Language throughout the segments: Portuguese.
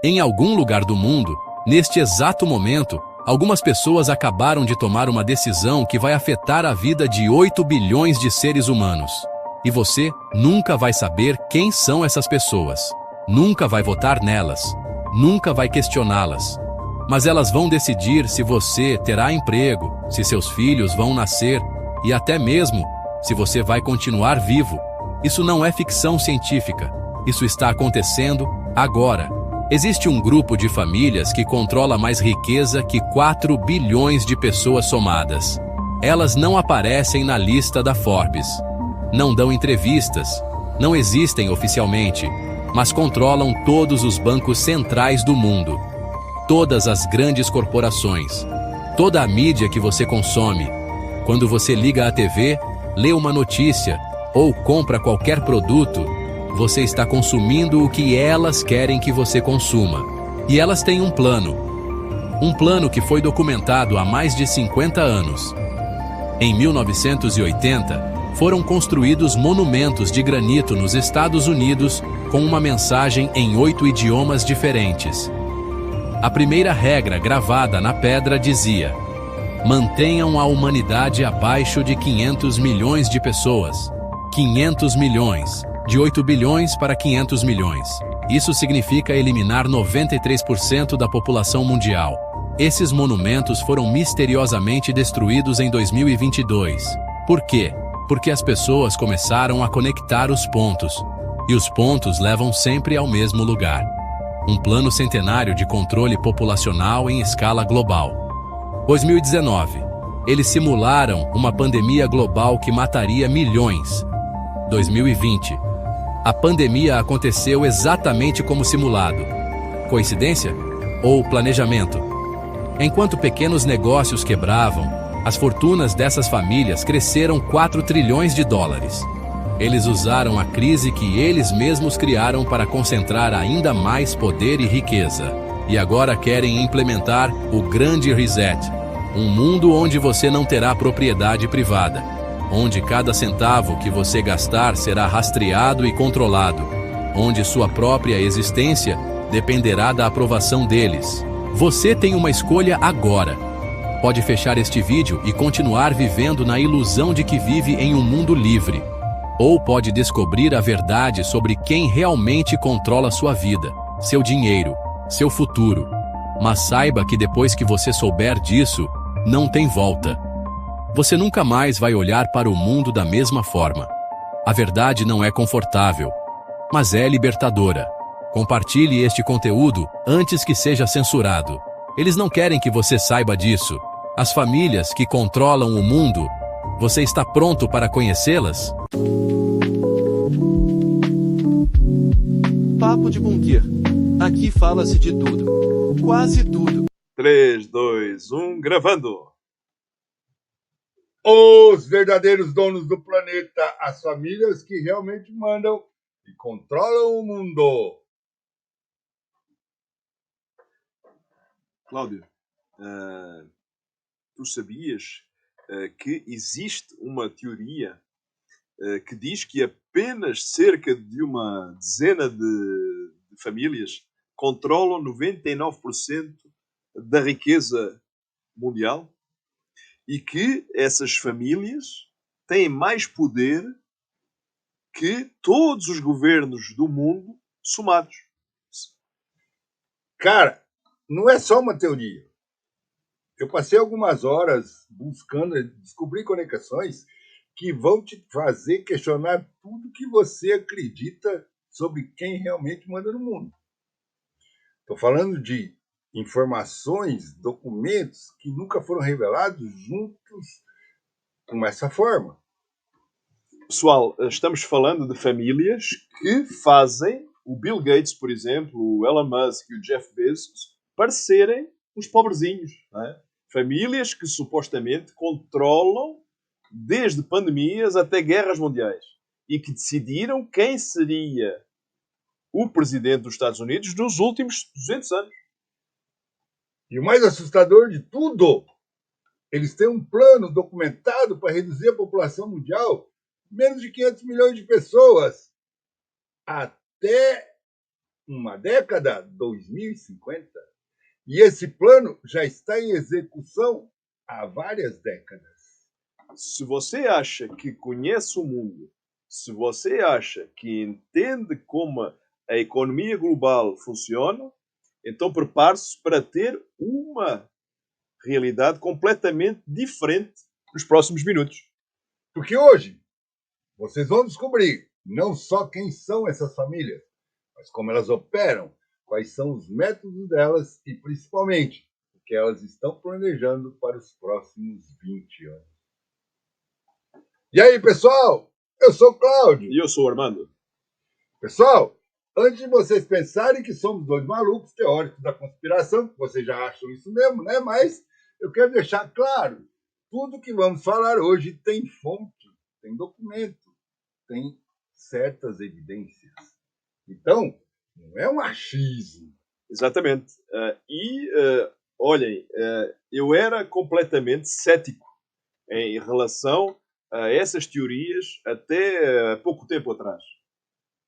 Em algum lugar do mundo, neste exato momento, algumas pessoas acabaram de tomar uma decisão que vai afetar a vida de 8 bilhões de seres humanos. E você nunca vai saber quem são essas pessoas. Nunca vai votar nelas. Nunca vai questioná-las. Mas elas vão decidir se você terá emprego, se seus filhos vão nascer e até mesmo se você vai continuar vivo. Isso não é ficção científica. Isso está acontecendo agora. Existe um grupo de famílias que controla mais riqueza que 4 bilhões de pessoas somadas. Elas não aparecem na lista da Forbes. Não dão entrevistas. Não existem oficialmente, mas controlam todos os bancos centrais do mundo. Todas as grandes corporações. Toda a mídia que você consome. Quando você liga a TV, lê uma notícia ou compra qualquer produto, você está consumindo o que elas querem que você consuma. E elas têm um plano. Um plano que foi documentado há mais de 50 anos. Em 1980, foram construídos monumentos de granito nos Estados Unidos com uma mensagem em 8 idiomas diferentes. A primeira regra gravada na pedra dizia: mantenham a humanidade abaixo de 500 milhões de pessoas. 500 milhões. De 8 bilhões para 500 milhões. Isso significa eliminar 93% da população mundial. Esses monumentos foram misteriosamente destruídos em 2022. Por quê? Porque as pessoas começaram a conectar os pontos. E os pontos levam sempre ao mesmo lugar. Um plano centenário de controle populacional em escala global. 2019. Eles simularam uma pandemia global que mataria milhões. 2020. A pandemia aconteceu exatamente como simulado. Coincidência? Ou planejamento? Enquanto pequenos negócios quebravam, as fortunas dessas famílias cresceram 4 trilhões de dólares. Eles usaram a crise que eles mesmos criaram para concentrar ainda mais poder e riqueza. E agora querem implementar o Grande Reset, um mundo onde você não terá propriedade privada, onde cada centavo que você gastar será rastreado e controlado, onde sua própria existência dependerá da aprovação deles. Você tem uma escolha agora. Pode fechar este vídeo e continuar vivendo na ilusão de que vive em um mundo livre. Ou pode descobrir a verdade sobre quem realmente controla sua vida, seu dinheiro, seu futuro. Mas saiba que depois que você souber disso, não tem volta. Você nunca mais vai olhar para o mundo da mesma forma. A verdade não é confortável, mas é libertadora. Compartilhe este conteúdo antes que seja censurado. Eles não querem que você saiba disso. As famílias que controlam o mundo, você está pronto para conhecê-las? Papo de Bunker. Aqui fala-se de tudo. Quase tudo. 3, 2, 1, gravando. Os verdadeiros donos do planeta, as famílias que realmente mandam e controlam o mundo. Cláudio, tu sabias que existe uma teoria que diz que apenas cerca de uma dezena de famílias controlam 99% da riqueza mundial? E que essas famílias têm mais poder que todos os governos do mundo somados. Cara, não é só uma teoria. Eu passei algumas horas buscando descobrir conexões que vão te fazer questionar tudo que você acredita sobre quem realmente manda no mundo. Estou falando de informações, documentos que nunca foram revelados juntos com essa forma. Pessoal, estamos falando de famílias que fazem o Bill Gates, por exemplo, o Elon Musk e o Jeff Bezos parecerem os pobrezinhos. Não é? Famílias que supostamente controlam desde pandemias até guerras mundiais e que decidiram quem seria o presidente dos Estados Unidos nos últimos 200 anos. E o mais assustador de tudo, eles têm um plano documentado para reduzir a população mundial menos de 500 milhões de pessoas até uma década, 2050, e esse plano já está em execução há várias décadas. Se você acha que conhece o mundo, se você acha que entende como a economia global funciona, então prepare-se para ter uma realidade completamente diferente nos próximos minutos. Porque hoje vocês vão descobrir não só quem são essas famílias, mas como elas operam, quais são os métodos delas e, principalmente, o que elas estão planejando para os próximos 20 anos. E aí, pessoal? Eu sou o Cláudio. E eu sou o Armando. Pessoal, antes de vocês pensarem que somos dois malucos teóricos da conspiração, vocês já acham isso mesmo, né? Mas eu quero deixar claro, tudo que vamos falar hoje tem fonte, tem documento, tem certas evidências. Então, não é um achismo. Exatamente. Olhem, eu era completamente cético em relação a essas teorias até pouco tempo atrás.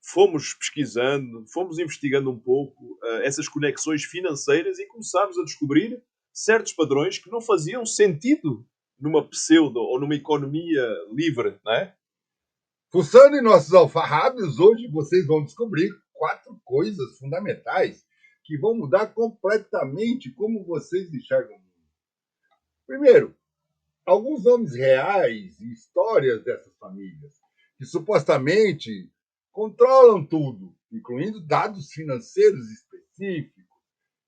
Fomos pesquisando, fomos investigando um pouco essas conexões financeiras e começámos a descobrir certos padrões que não faziam sentido numa pseudo ou numa economia livre, não é? Fuçando em nossos alfarrábios, hoje vocês vão descobrir 4 coisas fundamentais que vão mudar completamente como vocês enxergam o mundo. Primeiro, alguns nomes reais e histórias dessas famílias, que supostamente controlam tudo, incluindo dados financeiros específicos.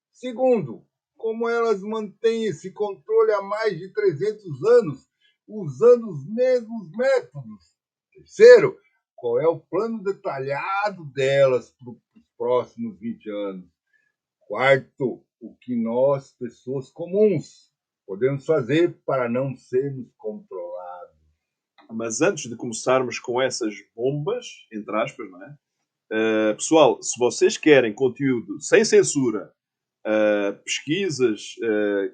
Segundo, como elas mantêm esse controle há mais de 300 anos, usando os mesmos métodos. Terceiro, qual é o plano detalhado delas para os próximos 20 anos. Quarto, o que nós, pessoas comuns, podemos fazer para não sermos controlados. Mas antes de começarmos com essas bombas, entre aspas, não é? Pessoal, se vocês querem conteúdo sem censura, pesquisas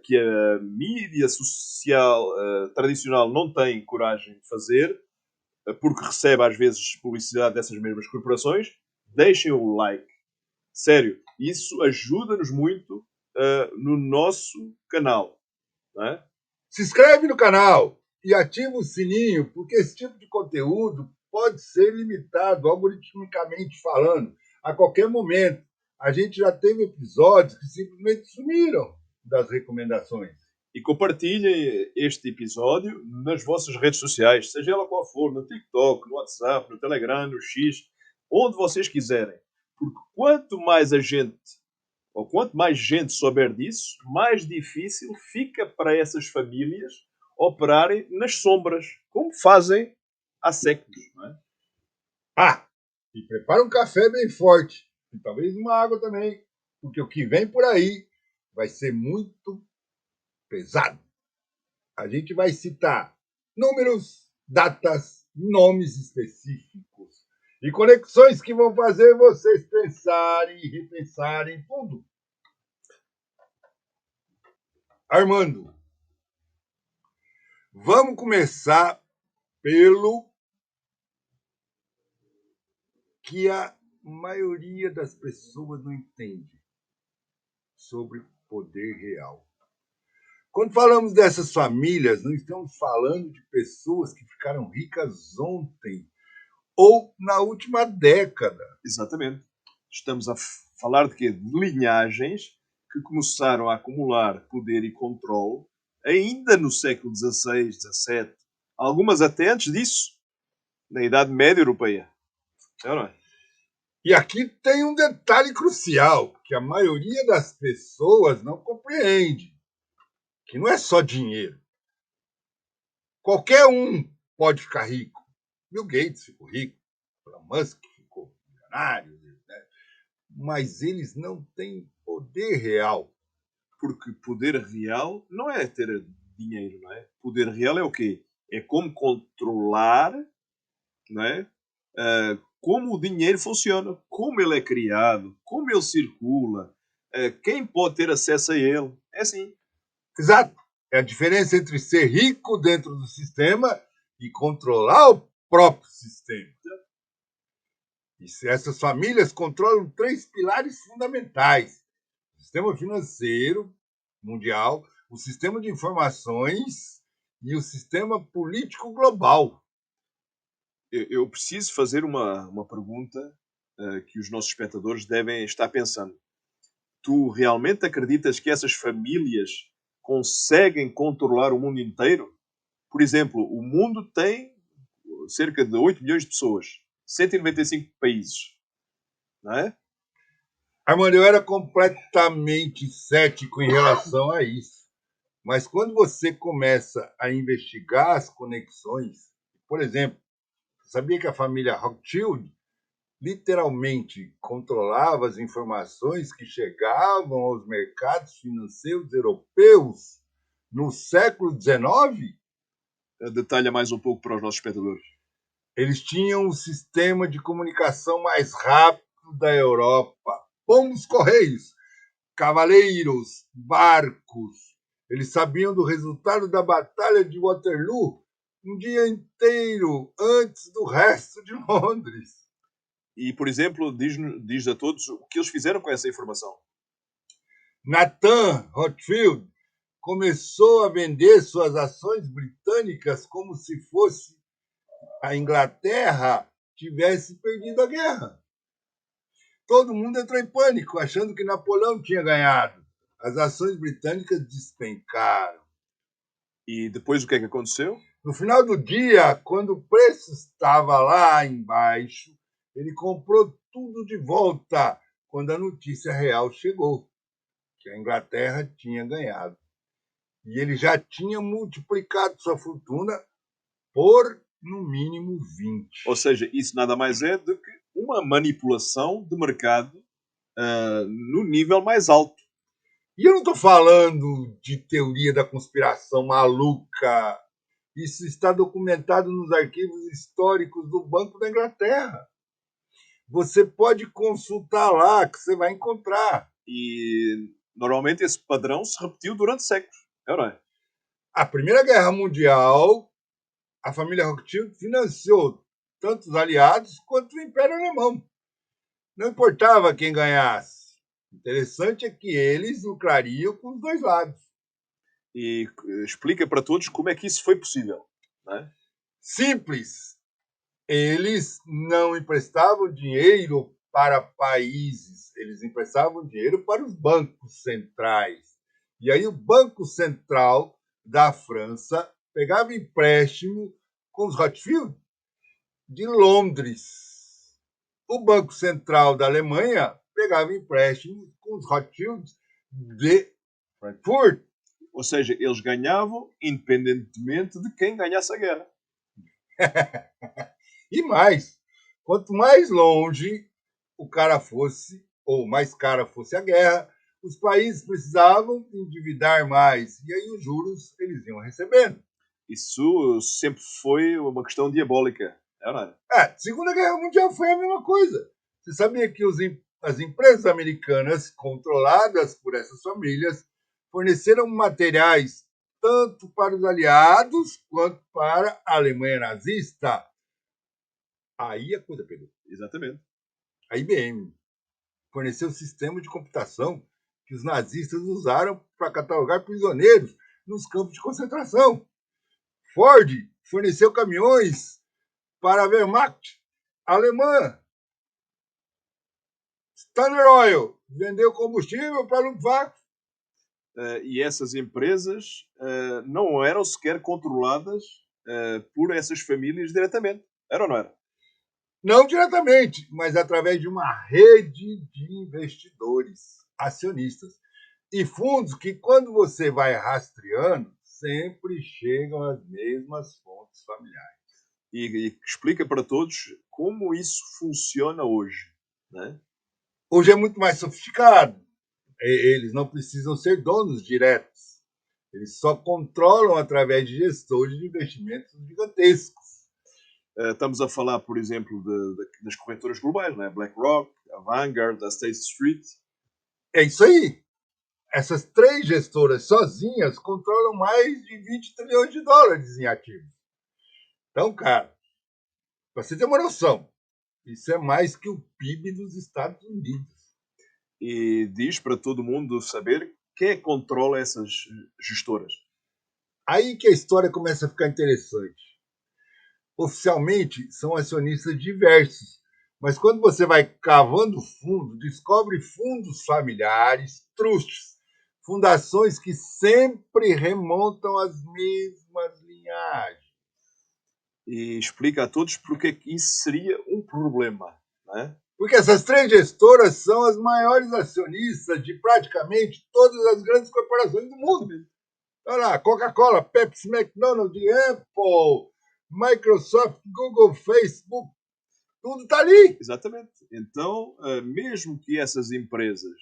que a mídia social tradicional não tem coragem de fazer, porque recebe às vezes publicidade dessas mesmas corporações, deixem o like. Sério, isso ajuda-nos muito no nosso canal. Não é? Se inscreve no canal e ativa o sininho, porque esse tipo de conteúdo pode ser limitado, algoritmicamente falando, a qualquer momento. A gente já teve episódios que simplesmente sumiram das recomendações. E compartilhem este episódio nas vossas redes sociais, seja ela qual for, no TikTok, no WhatsApp, no Telegram, no X, onde vocês quiserem. Porque quanto mais gente souber disso, mais difícil fica para essas famílias operarem nas sombras, como fazem há séculos. Não é? E prepara um café bem forte, e talvez uma água também, porque o que vem por aí vai ser muito pesado. A gente vai citar números, datas, nomes específicos e conexões que vão fazer vocês pensarem e repensarem tudo. Armando, vamos começar pelo que a maioria das pessoas não entende sobre poder real. Quando falamos dessas famílias, não estamos falando de pessoas que ficaram ricas ontem ou na última década. Exatamente. Estamos a falar de quê? De linhagens que começaram a acumular poder e controle ainda no século XVI, XVII, algumas até antes disso, na Idade Média Europeia. É ou não é? E aqui tem um detalhe crucial que a maioria das pessoas não compreende, que não é só dinheiro. Qualquer um pode ficar rico. Bill Gates ficou rico, Elon Musk ficou milionário, né? Mas eles não têm poder real. Porque poder real não é ter dinheiro, não é? Poder real é o quê? É como controlar, não é? Como o dinheiro funciona, como ele é criado, como ele circula, quem pode ter acesso a ele. É assim. Exato. É a diferença entre ser rico dentro do sistema e controlar o próprio sistema. E essas famílias controlam 3 pilares fundamentais: o sistema financeiro mundial, o sistema de informações e o sistema político global. Eu preciso fazer uma pergunta que os nossos espectadores devem estar pensando. Tu realmente acreditas que essas famílias conseguem controlar o mundo inteiro? Por exemplo, o mundo tem cerca de 8 milhões de pessoas, 195 países, não é? Armando, eu era completamente cético em relação a isso. Mas quando você começa a investigar as conexões, por exemplo, sabia que a família Rothschild literalmente controlava as informações que chegavam aos mercados financeiros europeus no século XIX? Detalha mais um pouco para os nossos espectadores. Eles tinham o sistema de comunicação mais rápido da Europa. Pombos correios, cavaleiros, barcos. Eles sabiam do resultado da Batalha de Waterloo um dia inteiro antes do resto de Londres. E, por exemplo, diz a todos o que eles fizeram com essa informação. Nathan Rothschild começou a vender suas ações britânicas como se fosse a Inglaterra tivesse perdido a guerra. Todo mundo entrou em pânico, achando que Napoleão tinha ganhado. As ações britânicas despencaram. E depois o que é que aconteceu? No final do dia, quando o preço estava lá embaixo, ele comprou tudo de volta quando a notícia real chegou, que a Inglaterra tinha ganhado. E ele já tinha multiplicado sua fortuna por, no mínimo, 20. Ou seja, isso nada mais é do que uma manipulação de mercado no nível mais alto. E eu não estou falando de teoria da conspiração maluca. Isso está documentado nos arquivos históricos do Banco da Inglaterra. Você pode consultar lá, que você vai encontrar. E normalmente esse padrão se repetiu durante séculos, não é? A Primeira Guerra Mundial, a família Rothschild financiou tanto os aliados quanto o Império Alemão. Não importava quem ganhasse. Interessante é que eles lucrariam com os dois lados. E explica para todos como é que isso foi possível, não é? Simples. Eles não emprestavam dinheiro para países, eles emprestavam dinheiro para os bancos centrais. E aí o Banco Central da França pegava empréstimo com os Rothschild de Londres. O Banco Central da Alemanha pegava empréstimo com os Rothschild de Frankfurt. Ou seja, eles ganhavam independentemente de quem ganhasse a guerra. E mais, quanto mais longe o cara fosse, ou mais cara fosse a guerra, os países precisavam endividar mais. E aí os juros eles iam recebendo. Isso sempre foi uma questão diabólica, não é? Segunda Guerra Mundial foi a mesma coisa. Você sabia que as empresas americanas, controladas por essas famílias, forneceram materiais tanto para os aliados quanto para a Alemanha nazista? Aí a coisa pegou. Exatamente. A IBM forneceu sistema de computação que os nazistas usaram para catalogar prisioneiros nos campos de concentração. Ford forneceu caminhões para a Wehrmacht alemã. Standard Oil vendeu combustível para a Luftwaffe. E essas empresas não eram sequer controladas por essas famílias diretamente. Era ou não era? Não diretamente, mas através de uma rede de investidores, acionistas e fundos que, quando você vai rastreando, sempre chegam às mesmas fontes familiares. E explica para todos como isso funciona hoje, né? Hoje é muito mais sofisticado. Eles não precisam ser donos diretos. Eles só controlam através de gestores de investimentos gigantescos. Estamos a falar, por exemplo, das corretoras globais, né? BlackRock, a Vanguard, a State Street. É isso aí. Essas 3 gestoras sozinhas controlam mais de 20 trilhões de dólares em ativos. Então, cara, para você ter uma noção, Isso é mais que o PIB dos Estados Unidos. E diz para todo mundo saber quem é que controla essas gestoras. Aí que a história começa a ficar interessante. Oficialmente, são acionistas diversos, mas quando você vai cavando fundo, descobre fundos familiares, trusts, fundações que sempre remontam às mesmas linhagens. E explica a todos porque é que isso seria um problema, não é? Porque essas três gestoras são as maiores acionistas de praticamente todas as grandes corporações do mundo. Olha lá, Coca-Cola, Pepsi, McDonald's, Apple, Microsoft, Google, Facebook, tudo está ali. Exatamente. Então, mesmo que essas empresas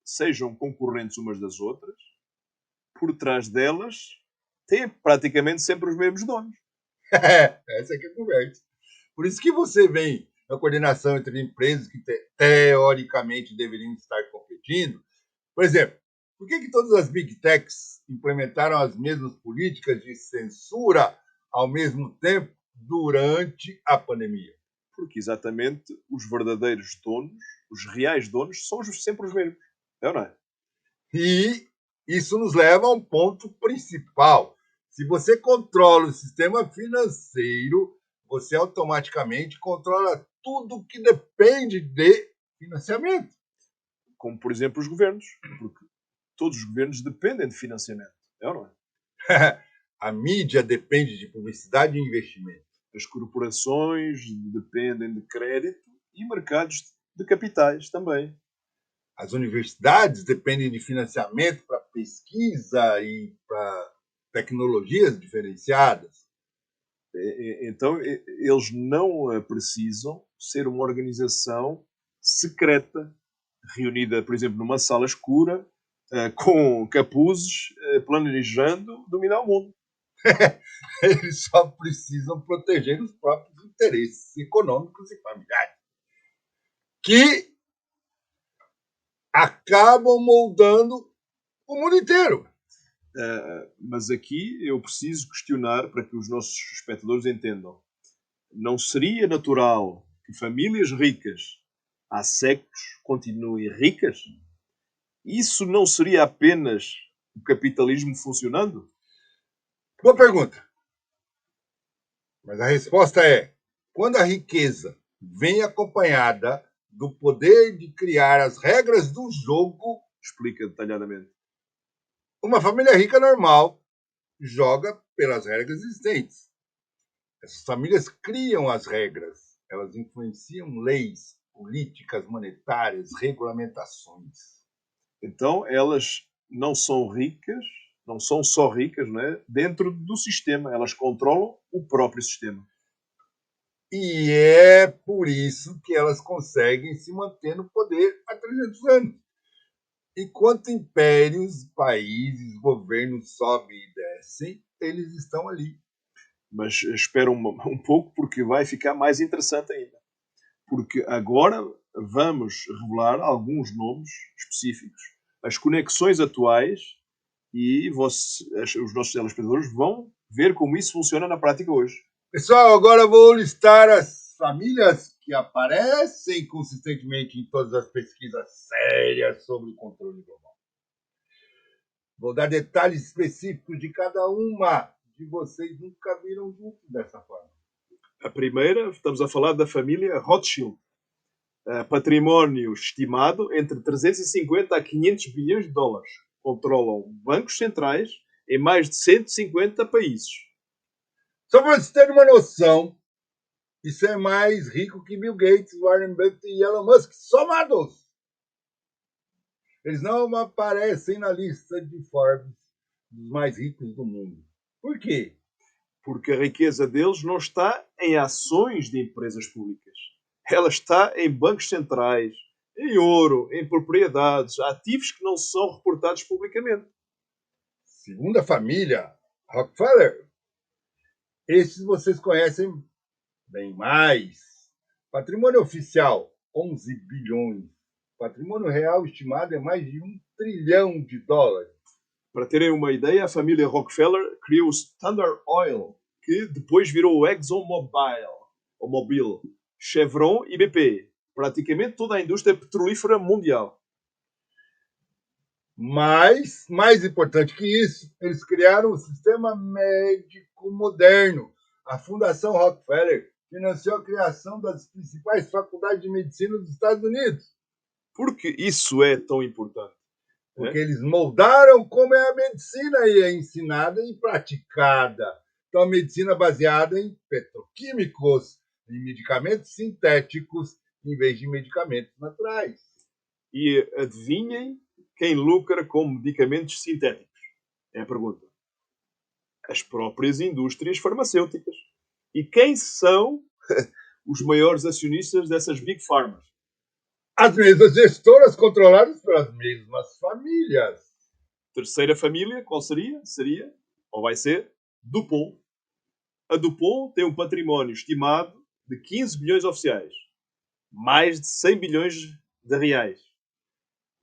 sejam concorrentes umas das outras, por trás delas têm praticamente sempre os mesmos donos. Essa é que é a conversa. Por isso que você vem na coordenação entre empresas que teoricamente deveriam estar competindo. Por exemplo, por que todas as Big Techs implementaram as mesmas políticas de censura ao mesmo tempo durante a pandemia? Porque exatamente os verdadeiros donos, os reais donos, são sempre os mesmos. É ou não é? E isso nos leva a um ponto principal. Se você controla o sistema financeiro, você automaticamente controla tudo que depende de financiamento. Como, por exemplo, os governos. Porque todos os governos dependem de financiamento. É ou não é? A mídia depende de publicidade e investimento. As corporações dependem de crédito e mercados de capitais também. As universidades dependem de financiamento para pesquisa e para tecnologias diferenciadas. Então, eles não precisam ser uma organização secreta, reunida, por exemplo, numa sala escura, com capuzes, planejando dominar o mundo. Eles só precisam proteger os próprios interesses econômicos e familiares, que acabam moldando o mundo inteiro. Mas aqui eu preciso questionar para que os nossos espectadores entendam. Não seria natural que famílias ricas há séculos continuem ricas? Isso não seria apenas o capitalismo funcionando? Boa pergunta. Mas a resposta é: quando a riqueza vem acompanhada do poder de criar as regras do jogo, explica detalhadamente. Uma família rica normal joga pelas regras existentes. Essas famílias criam as regras, elas influenciam leis, políticas monetárias, regulamentações. Então, elas não são ricas, não são só ricas, não é? Dentro do sistema, elas controlam o próprio sistema. E é por isso que elas conseguem se manter no poder há 300 anos. Enquanto impérios, países, governos sobem e descem, eles estão ali. Mas espera um pouco, porque vai ficar mais interessante ainda. Porque agora vamos revelar alguns nomes específicos, as conexões atuais, e os nossos telespectadores vão ver como isso funciona na prática hoje. Pessoal, agora vou listar as famílias que aparecem consistentemente em todas as pesquisas sérias sobre o controle global. Vou dar detalhes específicos de cada uma de vocês, nunca viram juntos dessa forma. A primeira, estamos a falar da família Rothschild. Património estimado entre 350 a 500 bilhões de dólares. Controlam bancos centrais em mais de 150 países. Só para vocês terem uma noção, isso é mais rico que Bill Gates, Warren Buffett e Elon Musk, somados. Eles não aparecem na lista de Forbes dos mais ricos do mundo. Por quê? Porque a riqueza deles não está em ações de empresas públicas. Ela está em bancos centrais, em ouro, em propriedades, ativos que não são reportados publicamente. Segundo a família Rockefeller, esses vocês conhecem bem mais. Patrimônio oficial, 11 bilhões. Patrimônio real estimado é mais de 1 trilhão de dólares. Para terem uma ideia, a família Rockefeller criou o Standard Oil, que depois virou o ExxonMobil, Chevron e BP. Praticamente toda a indústria petrolífera mundial. Mas, mais importante que isso, eles criaram um sistema médico moderno. A Fundação Rockefeller financiou a criação das principais faculdades de medicina dos Estados Unidos. Por que isso é tão importante? Porque eles moldaram como é a medicina e é ensinada e praticada. Então, a medicina baseada em petroquímicos, em medicamentos sintéticos, em vez de medicamentos naturais. E adivinhem quem lucra com medicamentos sintéticos? É a pergunta. As próprias indústrias farmacêuticas. E quem são os maiores acionistas dessas Big Pharmas? As mesmas gestoras controladas pelas mesmas famílias. Terceira família, qual seria? Seria, ou vai ser, DuPont. A DuPont tem um património estimado de 15 bilhões oficiais. Mais de 100 bilhões de reais.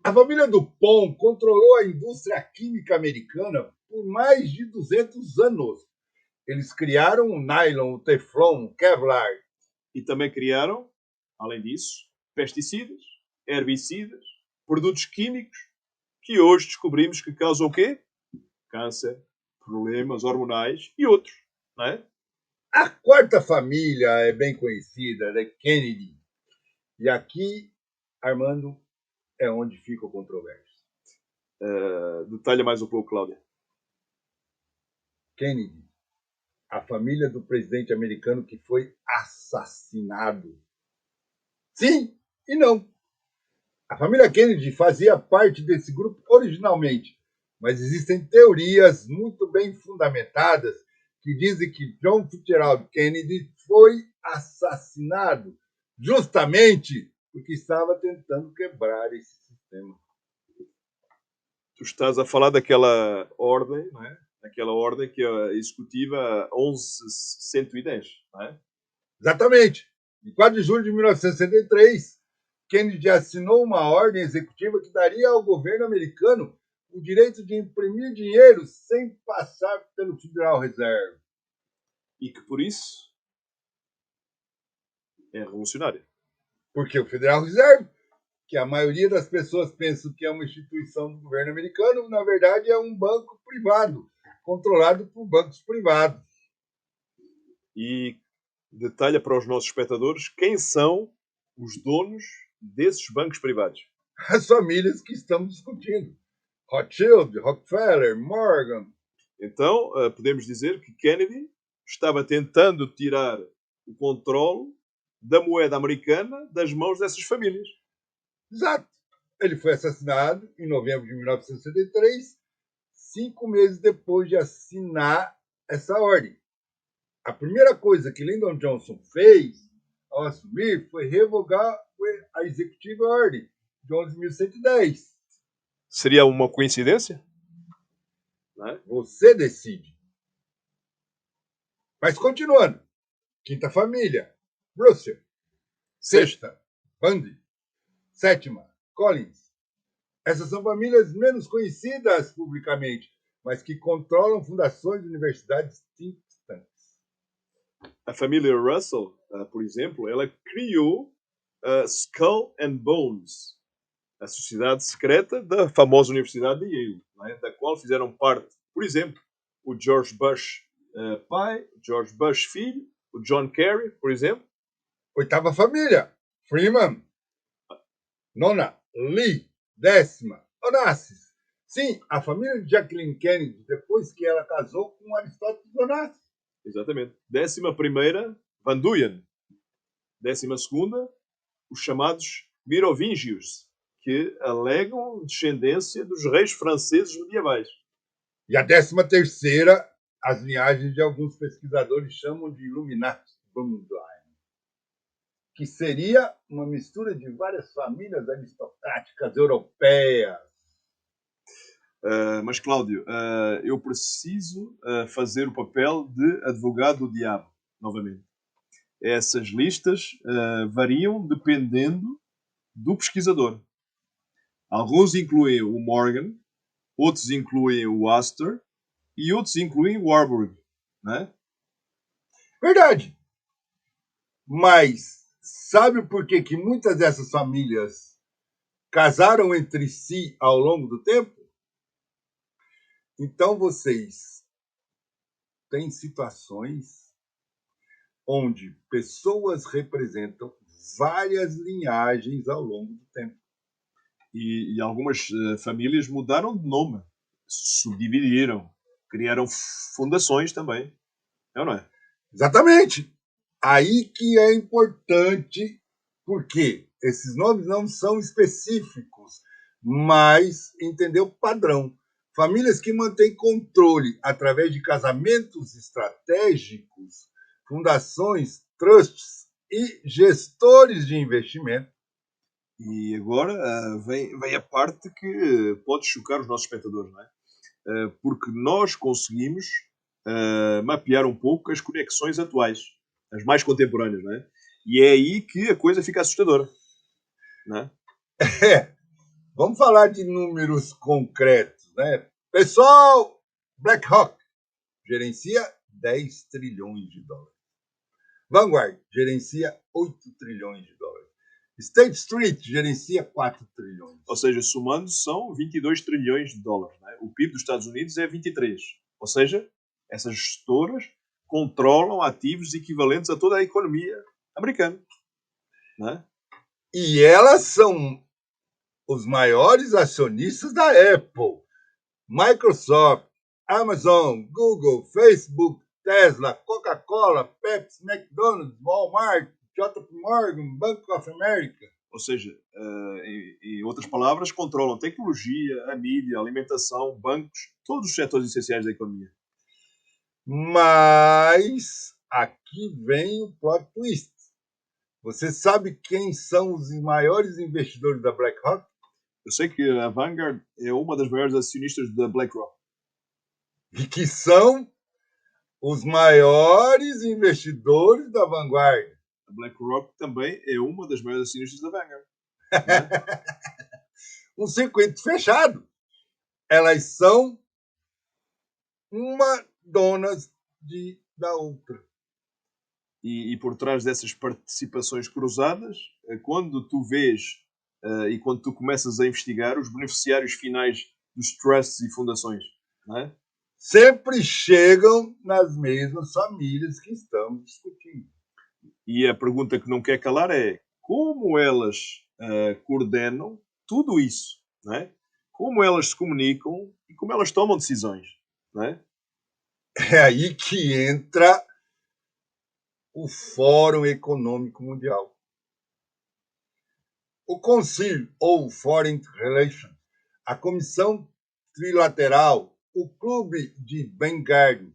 A família DuPont controlou a indústria química americana por mais de 200 anos. Eles criaram o nylon, o teflon, o Kevlar. E também criaram, além disso, pesticidas, herbicidas, produtos químicos que hoje descobrimos que causam o quê? Câncer, problemas hormonais e outros, não é? A quarta família é bem conhecida, é Kennedy. E aqui, Armando, é onde fica o controvérsia. Detalha mais um pouco, Cláudia. Kennedy, a família do presidente americano que foi assassinado. Sim e não. A família Kennedy fazia parte desse grupo originalmente, mas existem teorias muito bem fundamentadas que dizem que John Fitzgerald Kennedy foi assassinado justamente porque estava tentando quebrar esse sistema. Tu estás a falar daquela ordem, não é? Daquela ordem que é a executiva 11.110, não é? Exatamente. Em 4 de julho de 1963, Kennedy assinou uma ordem executiva que daria ao governo americano o direito de imprimir dinheiro sem passar pelo Federal Reserve. E que, por isso, é revolucionário. Porque o Federal Reserve, que a maioria das pessoas pensa que é uma instituição do governo americano, na verdade é um banco privado, controlado por bancos privados. E detalha para os nossos espectadores quem são os donos desses bancos privados. As famílias que estamos discutindo. Rothschild, Rockefeller, Morgan. Então, podemos dizer que Kennedy estava tentando tirar o controle da moeda americana das mãos dessas famílias. Exato. Ele foi assassinado em novembro de 1963, 5 meses depois de assinar essa ordem. A primeira coisa que Lyndon Johnson fez ao assumir foi revogar a Executive Order de 11.110. Seria uma coincidência? Não é? Você decide. Mas continuando. Quinta família, Russell. Sexta, Bundy. Sétima, Collins. Essas são famílias menos conhecidas publicamente, mas que controlam fundações de universidades think tanks. A família Russell, por exemplo, ela criou a Skull and Bones, a sociedade secreta da famosa Universidade de Yale, não é? Da qual fizeram parte, por exemplo, o George Bush pai, George Bush filho, o John Kerry, por exemplo. Oitava família, Freeman. Nona, Lee. Décima, Onassis. Sim, a família de Jacqueline Kennedy, depois que ela casou com Aristóteles Onassis. Exatamente. 11ª, Van Duyen. 12ª, os chamados Merovingios, que alegam descendência dos reis franceses medievais. E a 13ª, as linhagens de alguns pesquisadores chamam de Illuminati Bloodline, que seria uma mistura de várias famílias aristocráticas europeias. Mas, Cláudio, eu preciso fazer o papel de advogado do diabo, novamente. Essas listas variam dependendo do pesquisador. Alguns incluem o Morgan, outros incluem o Astor e outros incluem o Warburg. Não é? Verdade. Mas Sabe por que que muitas dessas famílias casaram entre si ao longo do tempo? Então vocês têm situações onde pessoas representam várias linhagens ao longo do tempo. E algumas famílias mudaram de nome, subdividiram, criaram fundações também. É ou não é? Exatamente. Aí que é importante, porque esses nomes não são específicos, mas entender o padrão. Famílias que mantêm controle através de casamentos estratégicos, fundações, trusts e gestores de investimento. E agora vem a parte que pode chocar os nossos espectadores, não é? Porque nós conseguimos mapear um pouco as conexões atuais, as mais contemporâneas, não é? E é aí que a coisa fica assustadora, não é? Vamos falar de números concretos, né? Pessoal, BlackRock gerencia 10 trilhões de dólares. Vanguard gerencia 8 trilhões de dólares. State Street gerencia 4 trilhões. Ou seja, somando são 22 trilhões de dólares. Não é? O PIB dos Estados Unidos é 23. Ou seja, essas gestoras controlam ativos equivalentes a toda a economia americana. Não é? E elas são os maiores acionistas da Apple, Microsoft, Amazon, Google, Facebook, Tesla, Coca-Cola, Pepsi, McDonald's, Walmart, JP Morgan, Bank of America. Ou seja, em outras palavras, controlam tecnologia, a mídia, a alimentação, bancos, todos os setores essenciais da economia. Mas aqui vem o plot twist. Você sabe quem são os maiores investidores da BlackRock? Eu sei que a Vanguard é uma das maiores acionistas da BlackRock. E que são os maiores investidores da Vanguard. A BlackRock também é uma das maiores acionistas da Vanguard. Um circuito fechado. Elas são uma donas da outra. E por trás dessas participações cruzadas, quando tu vês e quando tu começas a investigar os beneficiários finais dos trusts e fundações, não é? Sempre chegam nas mesmas famílias que estamos discutindo. E a pergunta que não quer calar é como elas coordenam tudo isso, não é? Como elas se comunicam e como elas tomam decisões, não é? É aí que entra o Fórum Econômico Mundial. O Concílio, ou Foreign Relations, a Comissão Trilateral, o Clube de Vanguard.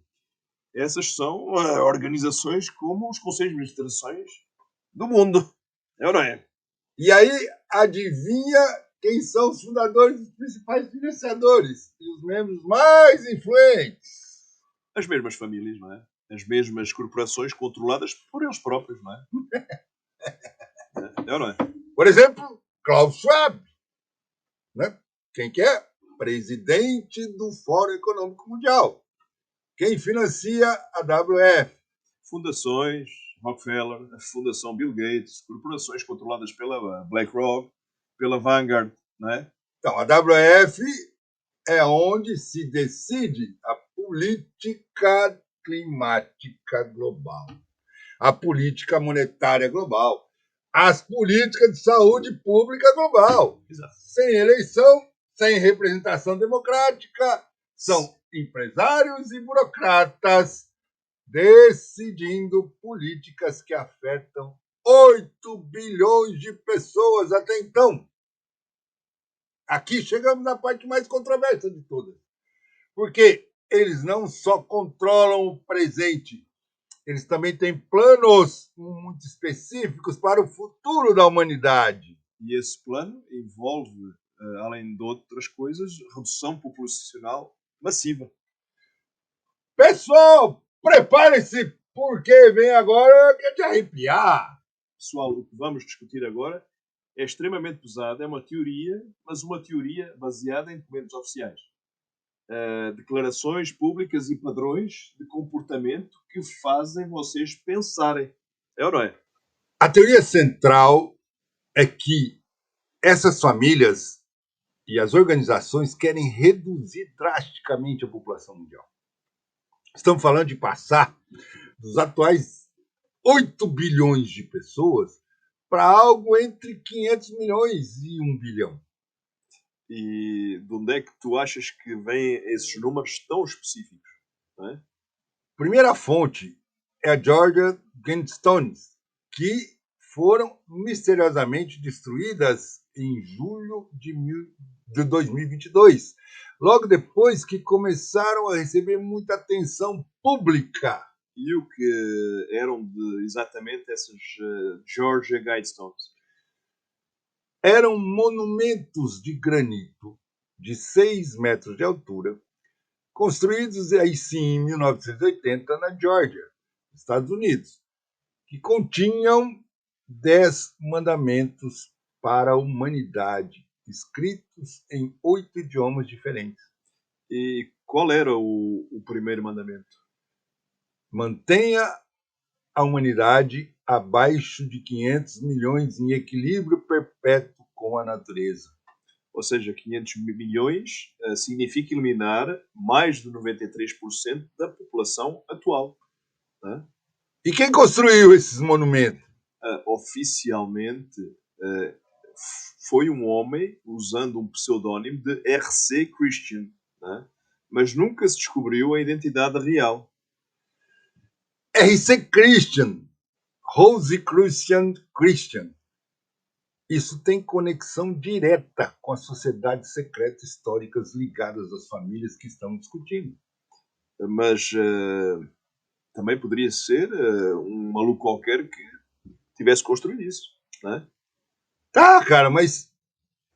Essas são organizações como os conselhos de administrações do mundo. É ou não é? E aí, adivinha quem são os fundadores dos principais financiadores e os membros mais influentes? As mesmas famílias, não é? As mesmas corporações controladas por eles próprios, não é? É ou não é? Por exemplo, Klaus Schwab, né? Quem que é? Presidente do Fórum Econômico Mundial. Quem financia a WF? Fundações, Rockefeller, a Fundação Bill Gates, corporações controladas pela BlackRock, pela Vanguard, não é? Então, a WF é onde se decide a política climática global, a política monetária global, as políticas de saúde pública global. Exato. Sem eleição, sem representação democrática, são empresários e burocratas decidindo políticas que afetam 8 bilhões de pessoas até então. Aqui chegamos na parte mais controversa de todas. Porque eles não só controlam o presente, eles também têm planos muito específicos para o futuro da humanidade. E esse plano envolve, além de outras coisas, redução populacional massiva. Pessoal, preparem-se, porque vem agora que é de arrepiar. Pessoal, o que vamos discutir agora é extremamente pesado, é uma teoria, mas uma teoria baseada em documentos oficiais. Declarações públicas e padrões de comportamento que fazem vocês pensarem. É ou não é? A teoria central é que essas famílias e as organizações querem reduzir drasticamente a população mundial. Estamos falando de passar dos atuais 8 bilhões de pessoas para algo entre 500 milhões e 1 bilhão. E de onde é que tu achas que vêm esses números tão específicos? Não é? Primeira fonte é a Georgia Guidestones, que foram misteriosamente destruídas em julho de 2022, logo depois que começaram a receber muita atenção pública. E o que eram exatamente essas Georgia Guidestones? Eram monumentos de granito de 6 metros de altura, construídos aí sim em 1980 na Geórgia, Estados Unidos, que continham 10 mandamentos para a humanidade, escritos em 8 idiomas diferentes. E qual era o primeiro mandamento? Mantenha a humanidade abaixo de 500 milhões em equilíbrio perpétuo com a natureza. Ou seja, 500 milhões significa eliminar mais de 93% da população atual. Né? E quem construiu esses monumentos? Oficialmente, foi um homem usando um pseudónimo de R.C. Christian, né? Mas nunca se descobriu a identidade real. R.C. Christian, Rose Christian. Isso tem conexão direta com as sociedades secretas históricas ligadas às famílias que estão discutindo. Mas também poderia ser um maluco qualquer que tivesse construído isso, né? Tá, cara, mas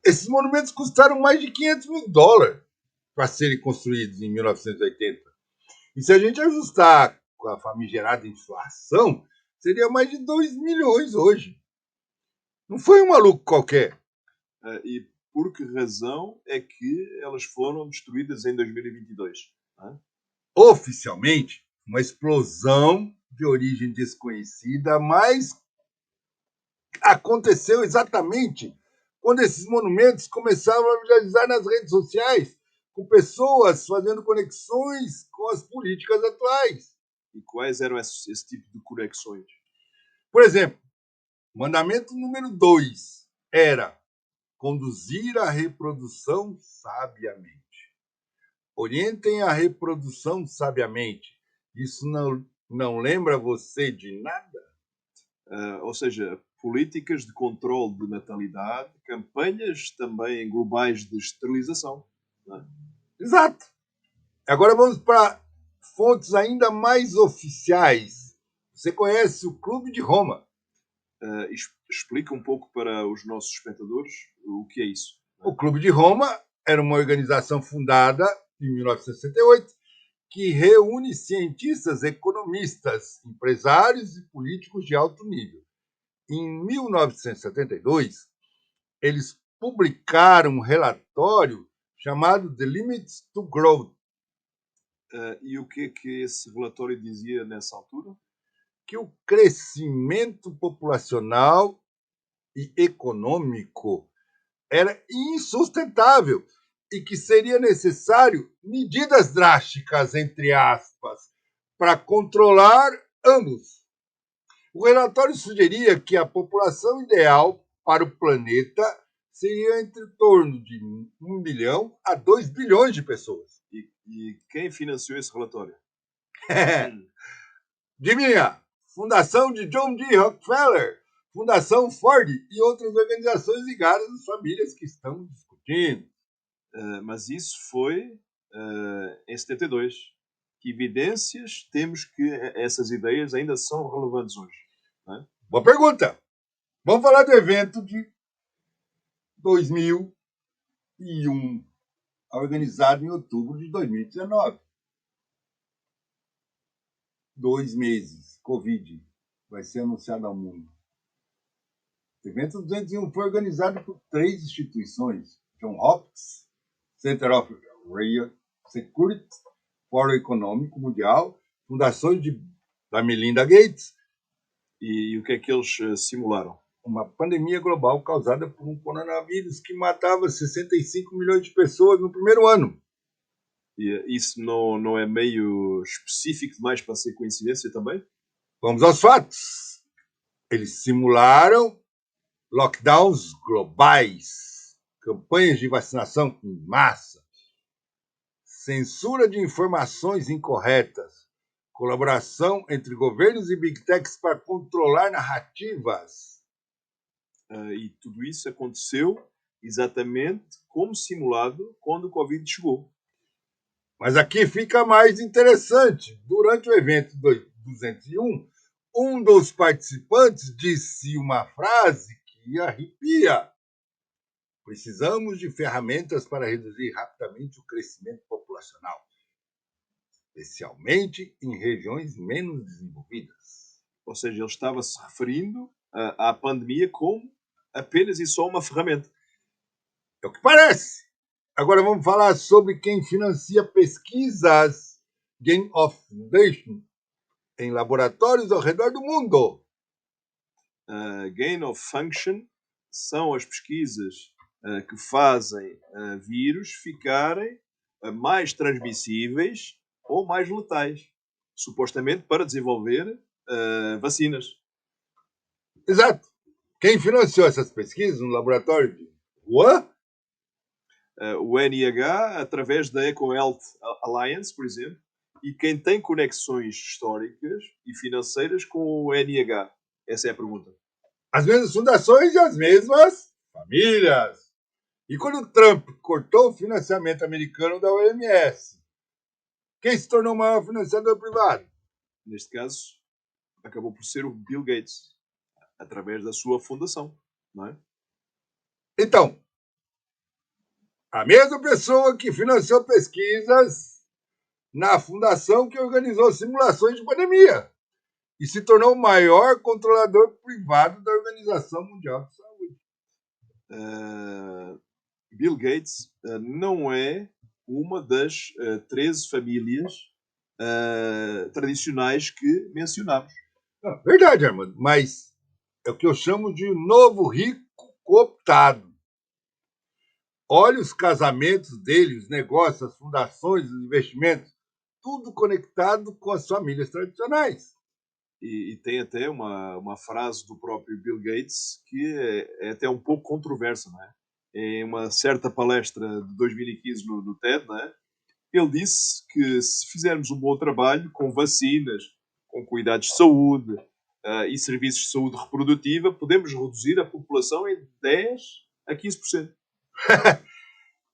esses monumentos custaram mais de 500 mil dólares para serem construídos em 1980. E se a gente ajustar com a famigerada inflação, seria mais de 2 milhões hoje. Não foi um maluco qualquer. E por que razão é que elas foram destruídas em 2022? Né? Oficialmente, uma explosão de origem desconhecida, mas aconteceu exatamente quando esses monumentos começaram a viralizar nas redes sociais, com pessoas fazendo conexões com as políticas atuais. E quais eram esse tipo de conexões? Por exemplo, mandamento número 2 era conduzir a reprodução sabiamente. Orientem a reprodução sabiamente. Isso não lembra você de nada? Ou seja, políticas de controle de natalidade, campanhas também globais de esterilização. Né? Exato. Agora vamos para fontes ainda mais oficiais. Você conhece o Clube de Roma? Explica um pouco para os nossos espectadores o que é isso. O Clube de Roma era uma organização fundada em 1968 que reúne cientistas, economistas, empresários e políticos de alto nível. Em 1972, eles publicaram um relatório chamado The Limits to Growth. E o que é que esse relatório dizia nessa altura? Que o crescimento populacional e econômico era insustentável e que seria necessário medidas drásticas, entre aspas, para controlar ambos. O relatório sugeria que a população ideal para o planeta seria entre torno de 1 bilhão a 2 bilhões de pessoas. E quem financiou esse relatório? Adivinha? Fundação de John D. Rockefeller, Fundação Ford e outras organizações ligadas às famílias que estão discutindo. Mas isso foi em 72. Que evidências temos que essas ideias ainda são relevantes hoje? Né? Boa pergunta. Vamos falar do evento de 2001, organizado em outubro de 2019. 2 meses, Covid, vai ser anunciado ao mundo. O evento 201 foi organizado por 3 instituições: John Hopkins, Center of Real Security, Fórum Econômico Mundial, fundações da Melinda Gates E o que é que eles simularam? Uma pandemia global causada por um coronavírus que matava 65 milhões de pessoas no primeiro ano. E isso não é meio específico demais para ser coincidência também? Vamos aos fatos. Eles simularam lockdowns globais, campanhas de vacinação em massa, censura de informações incorretas, colaboração entre governos e big techs para controlar narrativas. E tudo isso aconteceu exatamente como simulado quando o Covid chegou. Mas aqui fica mais interessante. Durante o evento 201, um dos participantes disse uma frase que arrepia. Precisamos de ferramentas para reduzir rapidamente o crescimento populacional, especialmente em regiões menos desenvolvidas. Ou seja, ele estava se referindo à pandemia como apenas e só uma ferramenta. É o que parece. Agora vamos falar sobre quem financia pesquisas Gain of Foundation em laboratórios ao redor do mundo. Gain of Function são as pesquisas que fazem vírus ficarem mais transmissíveis ou mais letais, supostamente para desenvolver vacinas. Exato. Quem financiou essas pesquisas no laboratório de Wuhan? O NIH, através da EcoHealth Alliance, por exemplo, e quem tem conexões históricas e financeiras com o NIH? Essa é a pergunta. As mesmas fundações e as mesmas famílias. E quando Trump cortou o financiamento americano da OMS, quem se tornou o maior financiador privado? Neste caso, acabou por ser o Bill Gates, através da sua fundação, não é? Então, a mesma pessoa que financiou pesquisas na fundação que organizou simulações de pandemia e se tornou o maior controlador privado da Organização Mundial de Saúde. Bill Gates não é uma das 13 famílias tradicionais que mencionamos. Verdade, Armando, mas é o que eu chamo de novo rico cooptado. Olha os casamentos dele, os negócios, as fundações, os investimentos, tudo conectado com as famílias tradicionais. E tem até uma frase do próprio Bill Gates que é até um pouco controversa, não é? Em uma certa palestra de 2015 no TED, não é? Ele disse que se fizermos um bom trabalho com vacinas, com cuidados de saúde e serviços de saúde reprodutiva, podemos reduzir a população em 10 a 15%.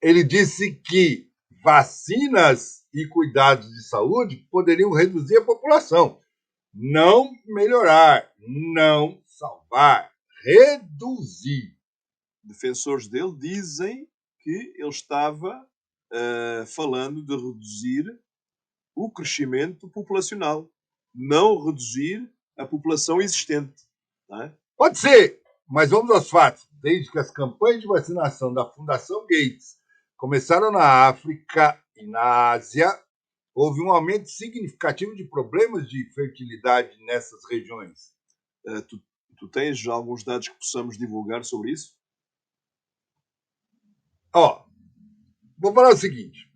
Ele disse que vacinas e cuidados de saúde poderiam reduzir a população. Não melhorar, não salvar, reduzir. Defensores dele dizem que ele estava falando de reduzir o crescimento populacional, não reduzir a população existente. Não é? Pode ser, mas vamos aos fatos. Desde que as campanhas de vacinação da Fundação Gates começaram na África e na Ásia, houve um aumento significativo de problemas de fertilidade nessas regiões. Tu tens alguns dados que possamos divulgar sobre isso? Vou falar o seguinte.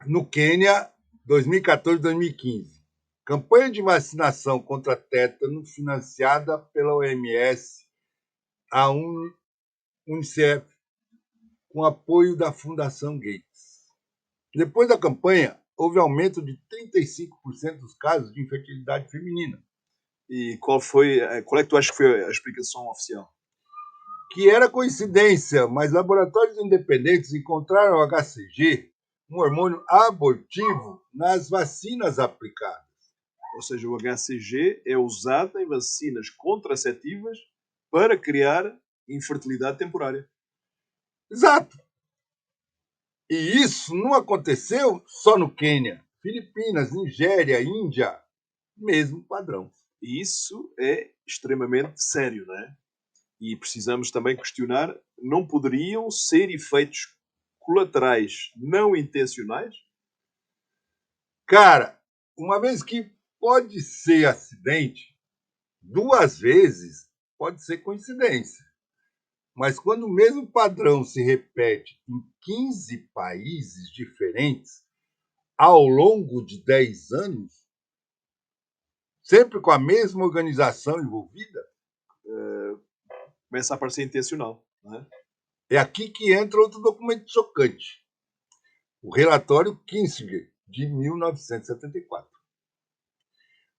No Quênia, 2014-2015, campanha de vacinação contra tétano financiada pela OMS, a UNICEF, com apoio da Fundação Gates. Depois da campanha, houve aumento de 35% dos casos de infertilidade feminina. E qual é que tu achas que foi a explicação oficial? Que era coincidência, mas laboratórios independentes encontraram o HCG, um hormônio abortivo, nas vacinas aplicadas. Ou seja, o HCG é usado em vacinas contraceptivas para criar infertilidade temporária. Exato. E isso não aconteceu só no Quênia. Filipinas, Nigéria, Índia, mesmo padrão. E isso é extremamente sério, não é? E precisamos também questionar, não poderiam ser efeitos colaterais não intencionais? Cara, uma vez que pode ser acidente, 2 vezes pode ser coincidência. Mas quando o mesmo padrão se repete em 15 países diferentes ao longo de 10 anos, sempre com a mesma organização envolvida, Começa a parecer intencional. Não é? é aqui que entra outro documento chocante, o relatório Kissinger, de 1974,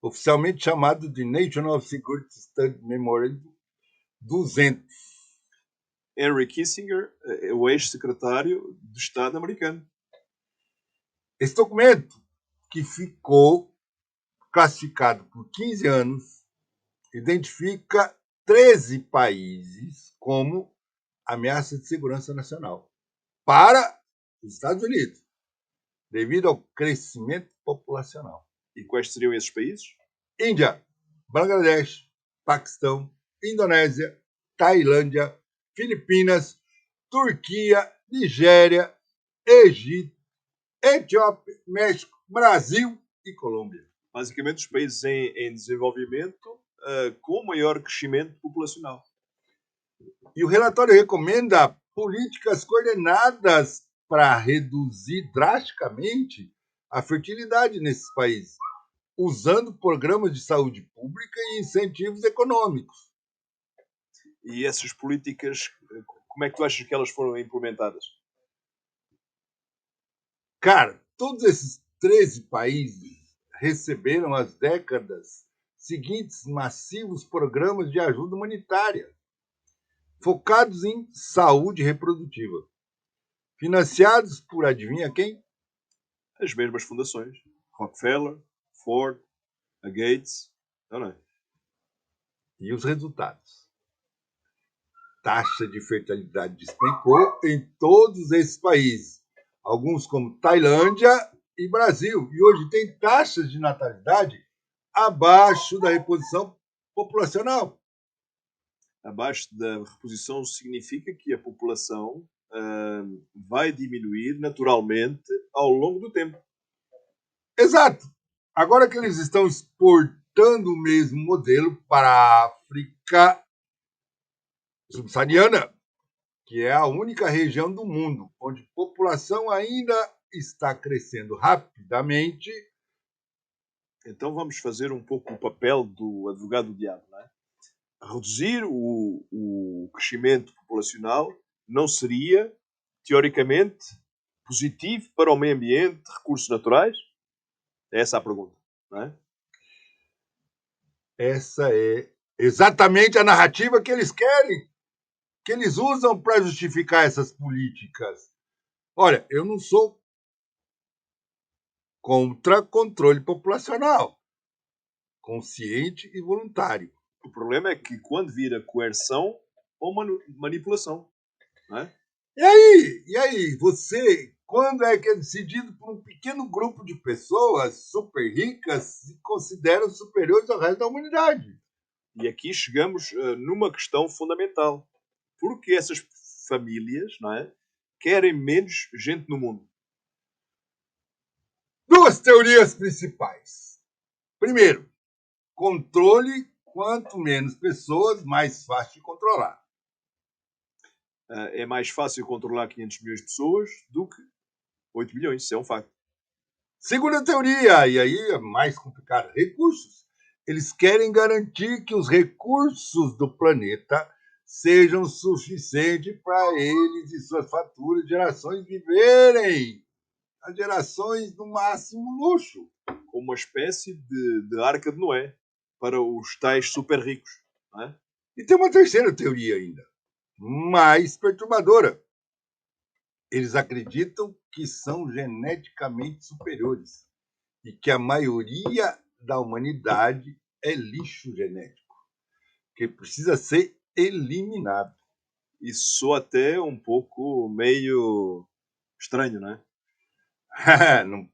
oficialmente chamado de National Security Study Memorandum 200. Henry Kissinger é o ex-secretário de Estado americano. Esse documento, que ficou classificado por 15 anos, identifica 13 países como ameaça de segurança nacional para os Estados Unidos, devido ao crescimento populacional. E quais seriam esses países? Índia, Bangladesh, Paquistão, Indonésia, Tailândia, Filipinas, Turquia, Nigéria, Egito, Etiópia, México, Brasil e Colômbia. Basicamente, os países em desenvolvimento com maior crescimento populacional. E o relatório recomenda políticas coordenadas para reduzir drasticamente a fertilidade nesses países, usando programas de saúde pública e incentivos econômicos. E essas políticas, como é que tu achas que elas foram implementadas? Cara, todos esses 13 países receberam as décadas seguintes massivos programas de ajuda humanitária, focados em saúde reprodutiva, financiados por adivinha quem? As mesmas fundações. Rockefeller, Ford, a Gates. Não é? E os resultados? Taxa de fertilidade despencou em todos esses países, alguns como Tailândia e Brasil, e hoje tem taxas de natalidade abaixo da reposição populacional. Abaixo da reposição significa que a população vai diminuir naturalmente ao longo do tempo. Exato. Agora que eles estão exportando o mesmo modelo para a África subsaariana, que é a única região do mundo onde a população ainda está crescendo rapidamente. Então vamos fazer um pouco o papel do advogado do diabo, não é? Reduzir o crescimento populacional não seria, teoricamente, positivo para o meio ambiente, recursos naturais? É essa a pergunta, não é? Essa é exatamente a narrativa que eles querem, que eles usam para justificar essas políticas. Olha, eu não sou contra controle populacional, consciente e voluntário. O problema é que quando vira coerção ou manipulação, não é? E aí, você, quando é que é decidido por um pequeno grupo de pessoas super ricas se consideram superiores ao resto da humanidade? E aqui chegamos numa questão fundamental. Por que essas famílias, não é, querem menos gente no mundo? 2 teorias principais. Primeiro, controle. Quanto menos pessoas, mais fácil de controlar. É mais fácil controlar 500 milhões de pessoas do que 8 milhões, isso é um facto. Segunda teoria, e aí é mais complicado, recursos. Eles querem garantir que os recursos do planeta sejam suficientes para eles e suas futuras gerações viverem. As gerações no máximo luxo. Como uma espécie de arca de Noé para os tais super ricos. Não é? E tem uma terceira teoria ainda, mais perturbadora. Eles acreditam que são geneticamente superiores e que a maioria da humanidade é lixo genético, que precisa ser eliminado. Isso soa até um pouco meio estranho, não é?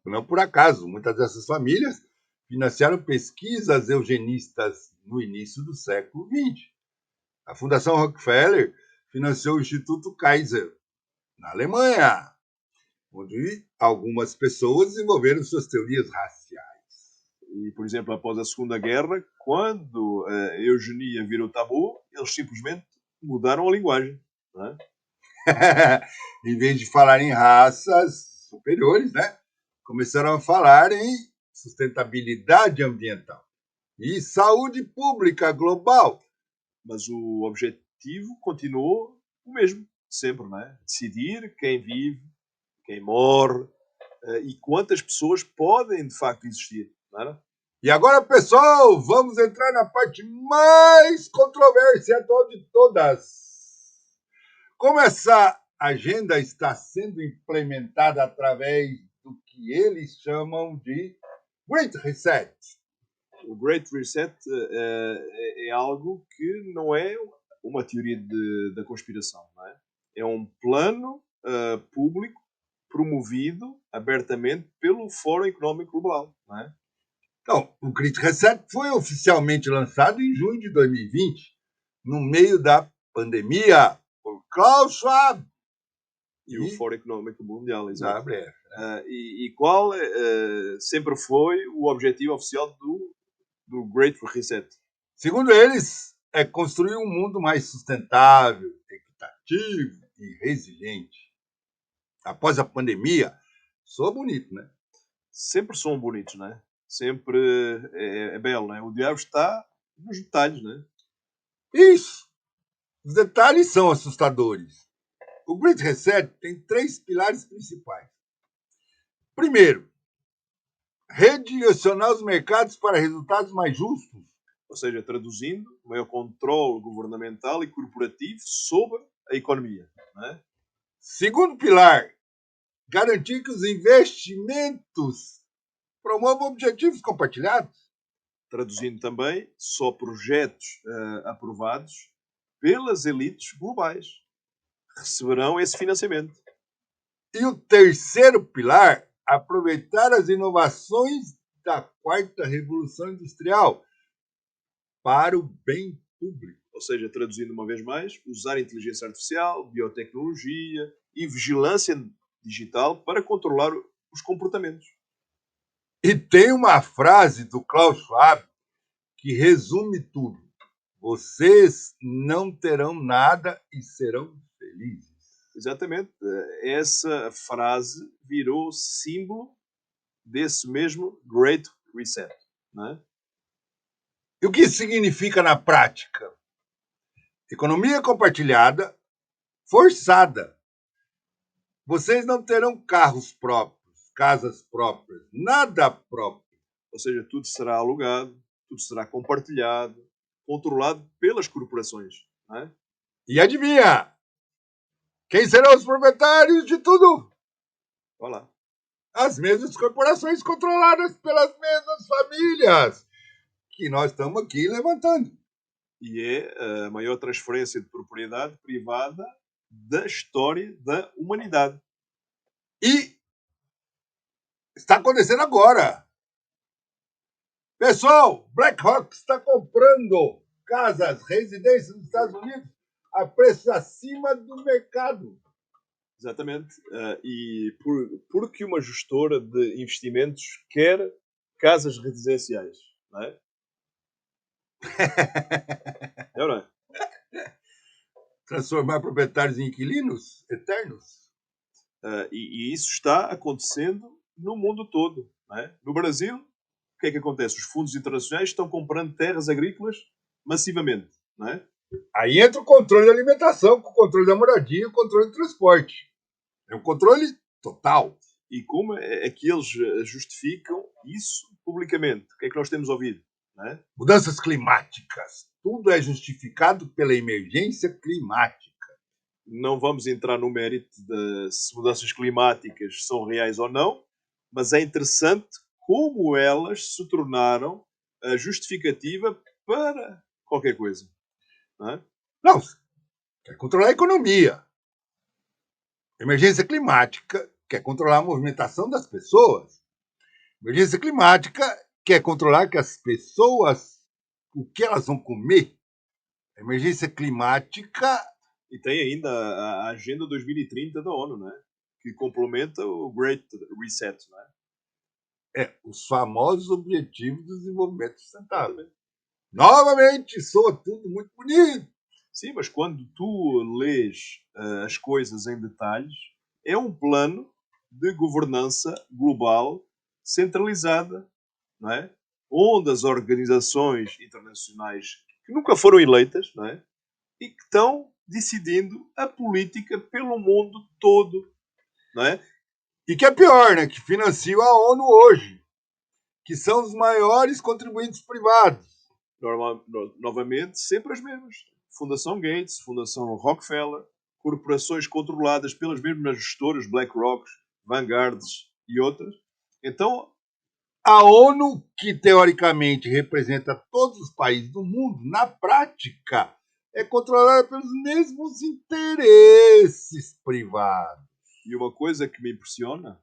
Não por acaso, muitas dessas famílias financiaram pesquisas eugenistas no início do século XX. A Fundação Rockefeller financiou o Instituto Kaiser, na Alemanha, onde algumas pessoas desenvolveram suas teorias raciais. E, por exemplo, após a Segunda Guerra, quando a eugenia virou tabu, eles simplesmente mudaram a linguagem. Não é? Em vez de falar em raças superiores, né? Começaram a falar em sustentabilidade ambiental e saúde pública global. Mas o objetivo continuou o mesmo, sempre, não é? Decidir quem vive, quem morre e quantas pessoas podem, de facto, existir. Não era? E agora, pessoal, vamos entrar na parte mais controversial de todas. Como essa agenda está sendo implementada através do que eles chamam de Great Reset. O Great Reset é algo que não é uma teoria da conspiração, não é? É um plano público promovido abertamente pelo Fórum Económico Global, não é? Então, o Great Reset foi oficialmente lançado em junho de 2020, no meio da pandemia, por Klaus Schwab. E o Fórum Económico Mundial, exato. Né? E qual sempre foi o objetivo oficial do Great Reset? Segundo eles, é construir um mundo mais sustentável, equitativo e resiliente. Após a pandemia, soa bonito, né? Sempre são bonitos, né? Sempre é belo, né? O diabo está nos detalhes, né? Isso! Os detalhes são assustadores. O Great Reset tem 3 pilares principais. Primeiro, redirecionar os mercados para resultados mais justos. Ou seja, traduzindo, maior controle governamental e corporativo sobre a economia. Né? Segundo pilar, garantir que os investimentos promovam objetivos compartilhados. Traduzindo também, só projetos aprovados pelas elites globais receberão esse financiamento. E o terceiro pilar, aproveitar as inovações da quarta revolução industrial para o bem público. Ou seja, traduzindo uma vez mais, usar inteligência artificial, biotecnologia e vigilância digital para controlar os comportamentos. E tem uma frase do Klaus Schwab que resume tudo. Vocês não terão nada e serão felizes. Exatamente. Essa frase virou símbolo desse mesmo Great Reset. Não é? E o que isso significa na prática? Economia compartilhada, forçada. Vocês não terão carros próprios, casas próprias, nada próprio. Ou seja, tudo será alugado, tudo será compartilhado, controlado pelas corporações. Não é? E adivinha? Quem serão os proprietários de tudo? Olha lá. As mesmas corporações controladas pelas mesmas famílias que nós estamos aqui levantando. E é a maior transferência de propriedade privada da história da humanidade. E está acontecendo agora. Pessoal, BlackRock está comprando casas, residências nos Estados Unidos a preços acima do mercado. Exatamente. E porque uma gestora de investimentos quer casas residenciais, não é? É ou não é? Transformar proprietários em inquilinos eternos. E isso está acontecendo no mundo todo. Não é? No Brasil, o que é que acontece? Os fundos internacionais estão comprando terras agrícolas massivamente. Não é? Aí entra o controle da alimentação, com o controle da moradia e o controle do transporte. É um controle total. E como é que eles justificam isso publicamente? O que é que nós temos ouvido? Não é? Mudanças climáticas. Tudo é justificado pela emergência climática. Não vamos entrar no mérito de se mudanças climáticas são reais ou não, mas é interessante como elas se tornaram a justificativa para qualquer coisa. Não, é? Não, quer controlar a economia. Emergência climática quer controlar a movimentação das pessoas. Emergência climática quer controlar que as pessoas, o que elas vão comer. Emergência climática. E tem ainda a Agenda 2030 da ONU, né? Que complementa o Great Reset. Né? Os famosos Objetivos de Desenvolvimento Sustentável. Novamente, soa tudo muito bonito. Sim, mas quando tu lês as coisas em detalhes, é um plano de governança global centralizada, não é? Onde as organizações internacionais que nunca foram eleitas, não é? E que estão decidindo a política pelo mundo todo, não é? E que é pior, né? Que financiam a ONU hoje, que são os maiores contribuintes privados. Novamente, sempre as mesmas. Fundação Gates, Fundação Rockefeller, corporações controladas pelas mesmas gestoras, BlackRock, Vanguard e outras. Então, a ONU, que teoricamente representa todos os países do mundo, na prática, é controlada pelos mesmos interesses privados. E uma coisa que me impressiona,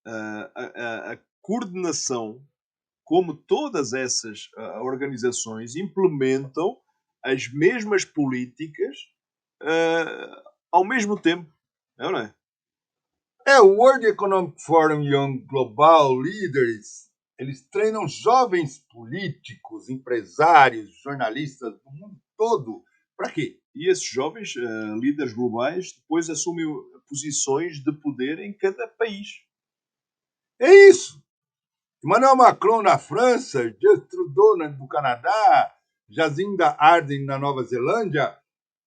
a coordenação, como todas essas organizações implementam as mesmas políticas ao mesmo tempo, não é? O World Economic Forum Young Global Leaders, eles treinam jovens políticos, empresários, jornalistas do mundo todo. Para quê? E esses jovens líderes globais depois assumem posições de poder em cada país. É isso. Emmanuel Macron na França, Justin Trudeau no Canadá, Jacinda Ardern na Nova Zelândia,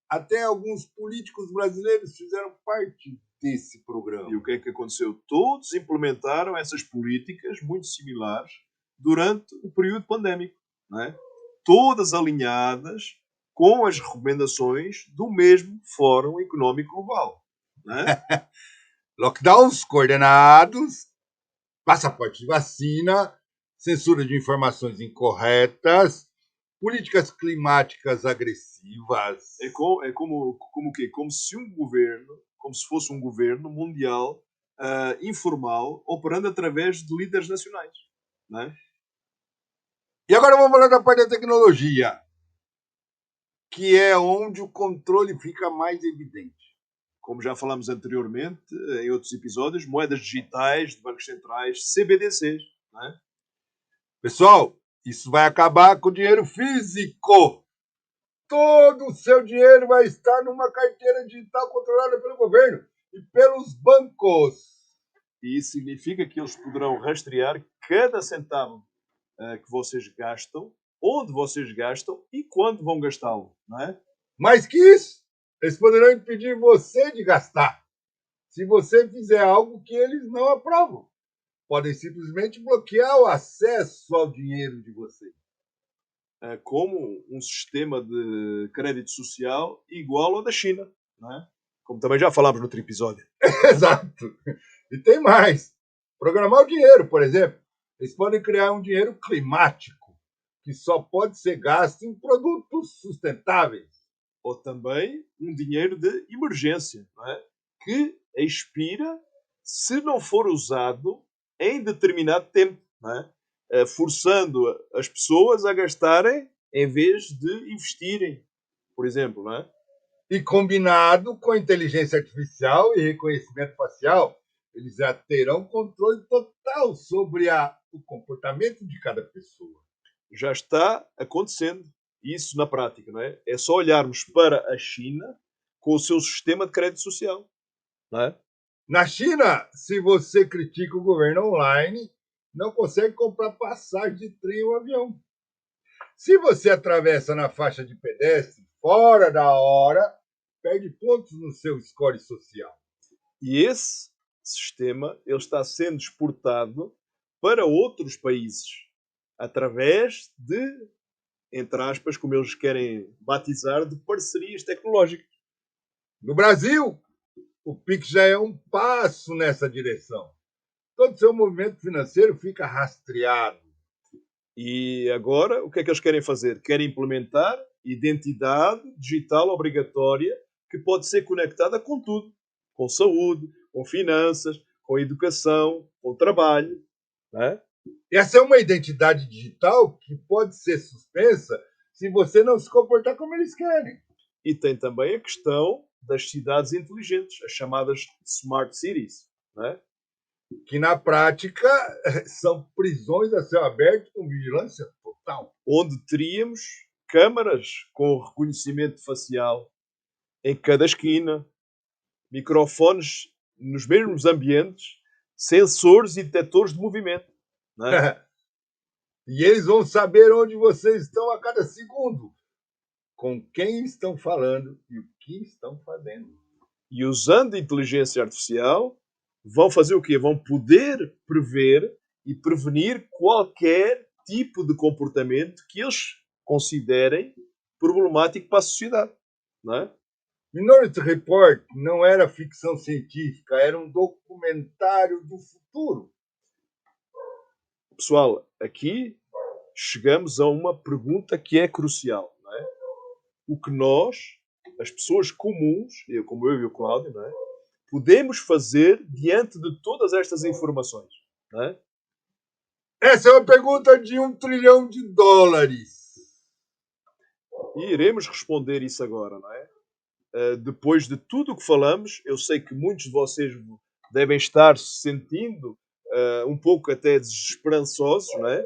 até alguns políticos brasileiros fizeram parte desse programa. E o que é que aconteceu? Todos implementaram essas políticas muito similares durante o período pandémico, não é? Todas alinhadas com as recomendações do mesmo Fórum Económico Global, não é? Lockdowns coordenados, passaporte de vacina, censura de informações incorretas, políticas climáticas agressivas. É como o quê? Como se um governo, como se fosse um governo mundial informal operando através de líderes nacionais, não é? E agora vamos falar da parte da tecnologia, que é onde o controle fica mais evidente. Como já falamos anteriormente, em outros episódios, moedas digitais de bancos centrais, CBDCs, não é? Pessoal, isso vai acabar com o dinheiro físico. Todo o seu dinheiro vai estar numa carteira digital controlada pelo governo e pelos bancos. E isso significa que eles poderão rastrear cada centavo que vocês gastam, onde vocês gastam e quando vão gastá-lo, não é? Mais que isso, eles poderão impedir você de gastar se você fizer algo que eles não aprovam. Podem simplesmente bloquear o acesso ao dinheiro de você. Como um sistema de crédito social igual ao da China, não é? Como também já falámos no outro episódio. Exato. E tem mais. Programar o dinheiro, por exemplo. Eles podem criar um dinheiro climático, que só pode ser gasto em produtos sustentáveis. Ou também um dinheiro de emergência, não é? Que expira se não for usado em determinado tempo, não é? Forçando as pessoas a gastarem em vez de investirem, por exemplo, não é? E combinado com inteligência artificial e reconhecimento facial, eles já terão controle total sobre o comportamento de cada pessoa. Já está acontecendo isso na prática, não é? É só olharmos para a China com o seu sistema de crédito social, não é? Na China, se você critica o governo online, não consegue comprar passagem de trem ou avião. Se você atravessa na faixa de pedestre fora da hora, perde pontos no seu score social. E esse sistema ele está sendo exportado para outros países através de, entre aspas, como eles querem batizar, de parcerias tecnológicas. No Brasil, o Pix já é um passo nessa direção. Todo seu movimento financeiro fica rastreado. E agora, o que é que eles querem fazer? Querem implementar identidade digital obrigatória que pode ser conectada com tudo. Com saúde, com finanças, com educação, com trabalho. Não é? Essa é uma identidade digital que pode ser suspensa se você não se comportar como eles querem. E tem também a questão das cidades inteligentes, as chamadas Smart Cities. Não é? Que na prática são prisões a céu aberto com vigilância total. Onde teríamos câmaras com reconhecimento facial em cada esquina, microfones nos mesmos ambientes, sensores e detectores de movimento. Não é? E eles vão saber onde vocês estão a cada segundo, com quem estão falando e o que estão fazendo. E usando inteligência artificial, vão fazer o quê? Vão poder prever e prevenir qualquer tipo de comportamento que eles considerem problemático para a sociedade. Não é? Minority Report não era ficção científica, era um documentário do futuro. Pessoal, aqui chegamos a uma pergunta que é crucial. Não é? O que nós, as pessoas comuns, como eu e o Cláudio, não é? Podemos fazer diante de todas estas informações. Não é? Essa é uma pergunta de $1 trilhão. E iremos responder isso agora, não é? Depois de tudo o que falamos, eu sei que muitos de vocês devem estar se sentindo um pouco até desesperançosos, não é?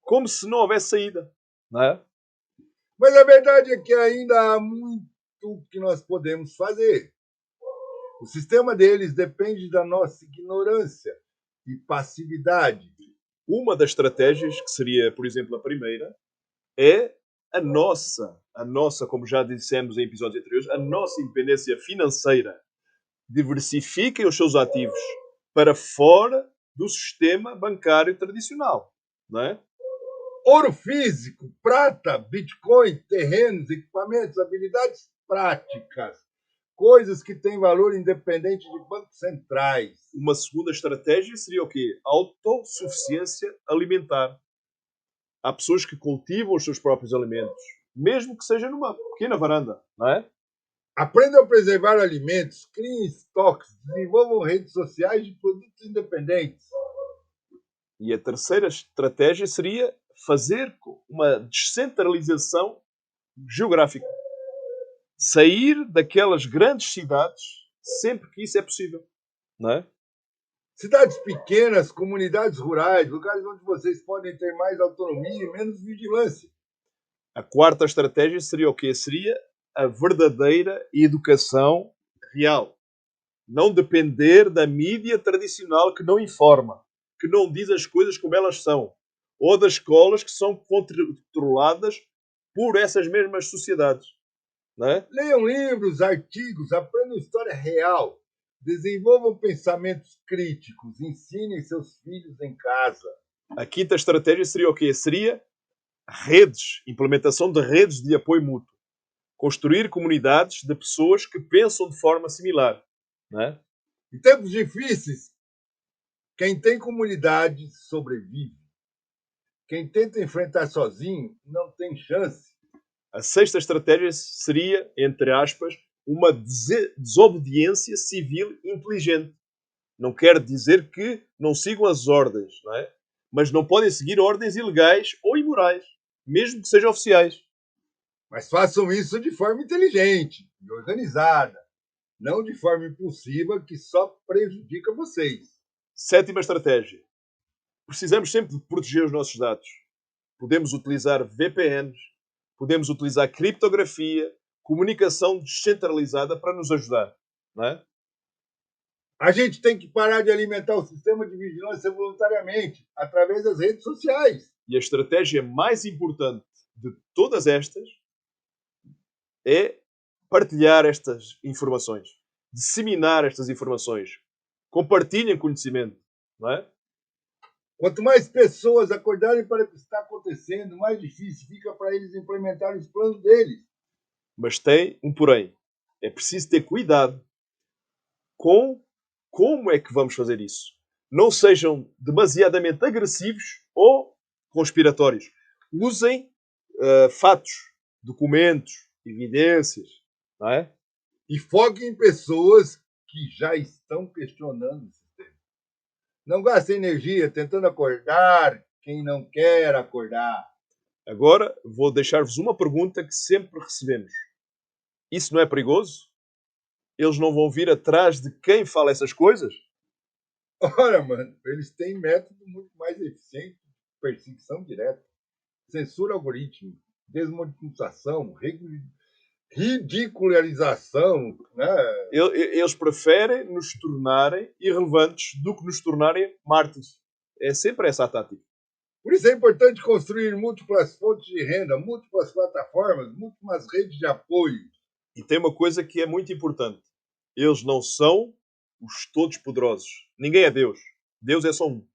Como se não houvesse saída, não é? Mas a verdade é que ainda há muito que nós podemos fazer. O sistema deles depende da nossa ignorância e passividade. Uma das estratégias, que seria, por exemplo, a primeira, é a nossa, como já dissemos em episódios anteriores, a nossa independência financeira. Diversifiquem os seus ativos para fora do sistema bancário tradicional, não é? Ouro físico, prata, Bitcoin, terrenos, equipamentos, habilidades práticas. Coisas que têm valor independente de bancos centrais. Uma segunda estratégia seria o quê? Autossuficiência alimentar. Há pessoas que cultivam os seus próprios alimentos, mesmo que seja numa pequena varanda, não é? Aprendam a preservar alimentos, criem estoques, desenvolvam redes sociais de produtos independentes. E a terceira estratégia seria fazer uma descentralização geográfica. Sair daquelas grandes cidades sempre que isso é possível, não é? Cidades pequenas, comunidades rurais, lugares onde vocês podem ter mais autonomia e menos vigilância. A quarta estratégia seria o quê? Seria a verdadeira educação real. Não depender da mídia tradicional que não informa, que não diz as coisas como elas são, ou das escolas que são controladas por essas mesmas sociedades. Não é? Leiam livros, artigos, aprendam história real. Desenvolvam pensamentos críticos, ensinem seus filhos em casa. A quinta estratégia seria o quê? Seria redes, implementação de redes de apoio mútuo. Construir comunidades de pessoas que pensam de forma similar. Não é? Em tempos difíceis, quem tem comunidade sobrevive. Quem tenta enfrentar sozinho não tem chance. A sexta estratégia seria, entre aspas, uma desobediência civil inteligente. Não quer dizer que não sigam as ordens, não é? Mas não podem seguir ordens ilegais ou imorais, mesmo que sejam oficiais. Mas façam isso de forma inteligente e organizada, não de forma impulsiva que só prejudica vocês. Sétima estratégia. Precisamos sempre de proteger os nossos dados. Podemos utilizar VPNs, podemos utilizar criptografia, comunicação descentralizada para nos ajudar, não é? A gente tem que parar de alimentar o sistema de vigilância voluntariamente, através das redes sociais. E a estratégia mais importante de todas estas é partilhar estas informações, disseminar estas informações, compartilhem conhecimento, não é? Quanto mais pessoas acordarem para o que está acontecendo, mais difícil fica para eles implementarem os planos deles. Mas tem um porém. É preciso ter cuidado com como é que vamos fazer isso. Não sejam demasiadamente agressivos ou conspiratórios. Usem fatos, documentos, evidências, não é? E foquem em pessoas que já estão questionando o sistema. Não gastem energia tentando acordar quem não quer acordar. Agora vou deixar-vos uma pergunta que sempre recebemos. Isso não é perigoso? Eles não vão vir atrás de quem fala essas coisas? Ora, mano, eles têm método muito mais eficiente de perseguição direta, censura algorítmica, desmonetização, ridicularização, né? Eles preferem nos tornarem irrelevantes do que nos tornarem mártires. É sempre essa a tática. Por isso é importante construir múltiplas fontes de renda, múltiplas plataformas, múltiplas redes de apoio. E tem uma coisa que é muito importante. Eles não são os todos poderosos. Ninguém é Deus. Deus é só um.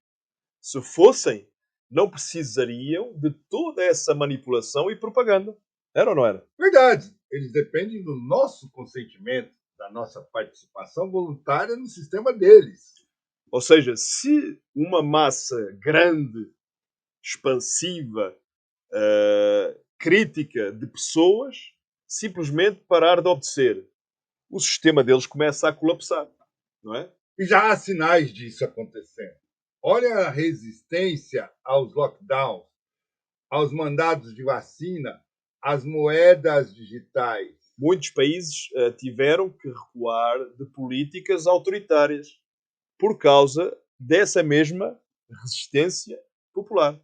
Se fossem, não precisariam de toda essa manipulação e propaganda. Era ou não era? Verdade, eles dependem do nosso consentimento, da nossa participação voluntária no sistema deles. Ou seja, se uma massa grande, expansiva, crítica de pessoas simplesmente parar de obedecer, o sistema deles começa a colapsar, não é? E já há sinais disso acontecendo. Olha a resistência aos lockdowns, aos mandados de vacina, às moedas digitais. Muitos países tiveram que recuar de políticas autoritárias por causa dessa mesma resistência popular,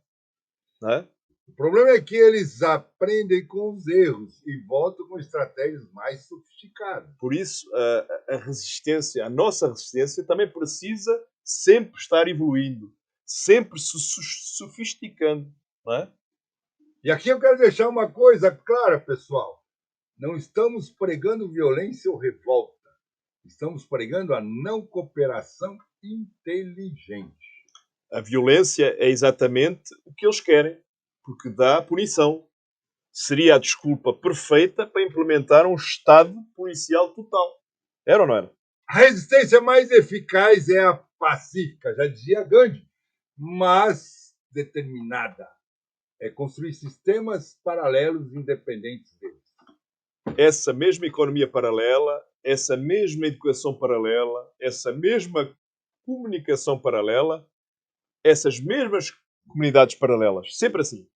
não é? O problema é que eles aprendem com os erros e voltam com estratégias mais sofisticadas. Por isso, a resistência, a nossa resistência, também precisa sempre estar evoluindo, sempre se sofisticando, não é? E aqui eu quero deixar uma coisa clara, pessoal. Não estamos pregando violência ou revolta. Estamos pregando a não cooperação inteligente. A violência é exatamente o que eles querem, porque dá punição. Seria a desculpa perfeita para implementar um Estado policial total. Era ou não era? A resistência mais eficaz é a pacífica, já dizia Gandhi, mas determinada. É construir sistemas paralelos independentes deles. Essa mesma economia paralela, essa mesma educação paralela, essa mesma comunicação paralela, essas mesmas comunidades paralelas. Sempre assim.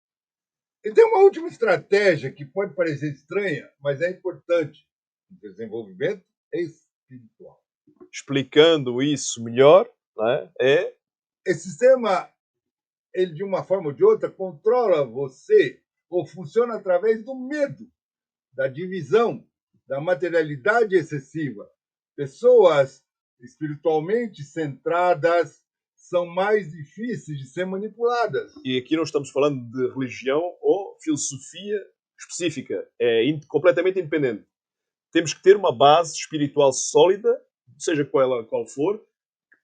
E tem uma última estratégia que pode parecer estranha, mas é importante. O desenvolvimento espiritual. Explicando isso melhor, não é? Esse sistema, ele de uma forma ou de outra, controla você ou funciona através do medo, da divisão, da materialidade excessiva. Pessoas espiritualmente centradas são mais difíceis de ser manipuladas. E aqui não estamos falando de religião ou filosofia específica. É completamente independente. Temos que ter uma base espiritual sólida, seja qual for,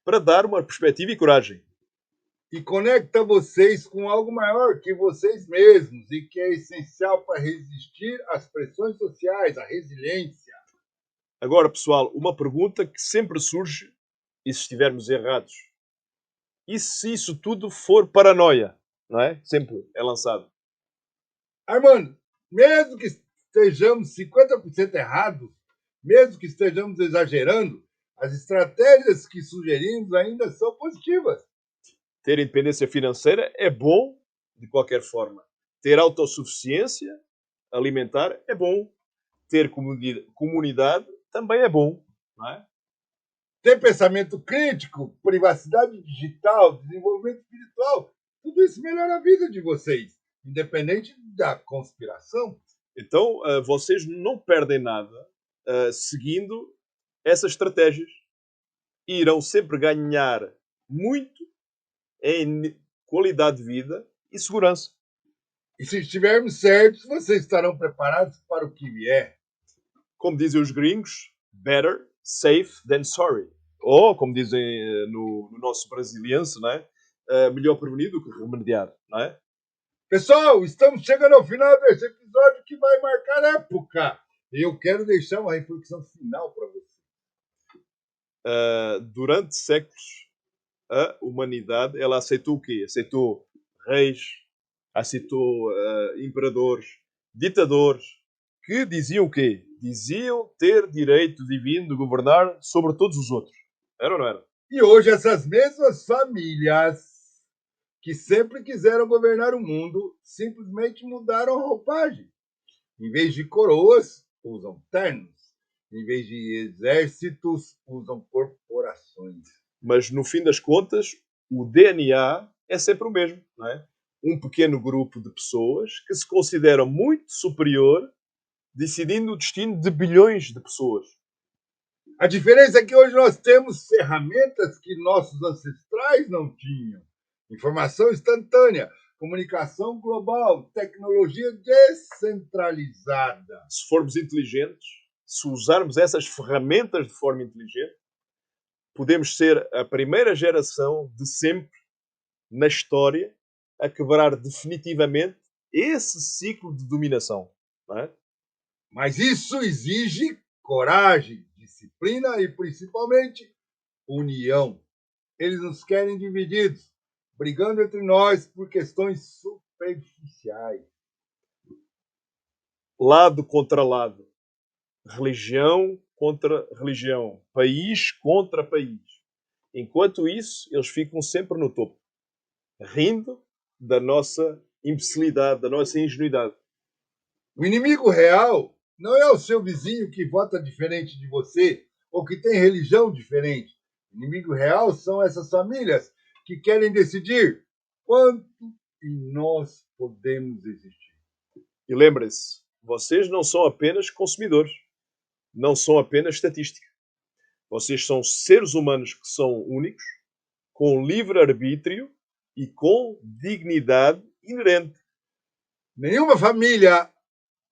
para dar uma perspectiva e coragem. E conecta vocês com algo maior que vocês mesmos e que é essencial para resistir às pressões sociais, à resiliência. Agora, pessoal, uma pergunta que sempre surge, e se estivermos errados? E se isso tudo for paranoia? Não é? Sempre é lançado. Armando, mesmo que estejamos 50% errados, mesmo que estejamos exagerando, as estratégias que sugerimos ainda são positivas. Ter independência financeira é bom de qualquer forma. Ter autossuficiência alimentar é bom. Ter comunidade também é bom, não é? Ter pensamento crítico, privacidade digital, desenvolvimento espiritual, tudo isso melhora a vida de vocês, independente da conspiração. Então, vocês não perdem nada seguindo essas estratégias. E irão sempre ganhar muito em qualidade de vida e segurança. E se estivermos certos, vocês estarão preparados para o que vier. Como dizem os gringos, better safe than sorry. Ou, como dizem no nosso brasiliense, não é? Melhor prevenir do que remediar, não é? Pessoal, estamos chegando ao final desse episódio que vai marcar época. Eu quero deixar uma reflexão final para você. Durante séculos, a humanidade ela aceitou o quê? Aceitou reis, aceitou imperadores, ditadores, que diziam o quê? Diziam ter direito divino de governar sobre todos os outros. Era ou não era? E hoje essas mesmas famílias que sempre quiseram governar o mundo simplesmente mudaram a roupagem. Em vez de coroas, usam ternos. Em vez de exércitos, usam corporações. Mas, no fim das contas, o DNA é sempre o mesmo, não é? Um pequeno grupo de pessoas que se consideram muito superior, decidindo o destino de bilhões de pessoas. A diferença é que hoje nós temos ferramentas que nossos ancestrais não tinham. Informação instantânea, comunicação global, tecnologia descentralizada. Se formos inteligentes, se usarmos essas ferramentas de forma inteligente, podemos ser a primeira geração de sempre na história a quebrar definitivamente esse ciclo de dominação. Não é? Mas isso exige coragem, disciplina e, principalmente, união. Eles nos querem divididos, brigando entre nós por questões superficiais. Lado contra lado. Religião contra religião. País contra país. Enquanto isso, eles ficam sempre no topo, rindo da nossa imbecilidade, da nossa ingenuidade. O inimigo real não é o seu vizinho que vota diferente de você ou que tem religião diferente. O inimigo real são essas famílias que querem decidir quanto e nós podemos existir. E lembrem-se, vocês não são apenas consumidores, não são apenas estatística. Vocês são seres humanos que são únicos, com livre-arbítrio e com dignidade inerente. Nenhuma família,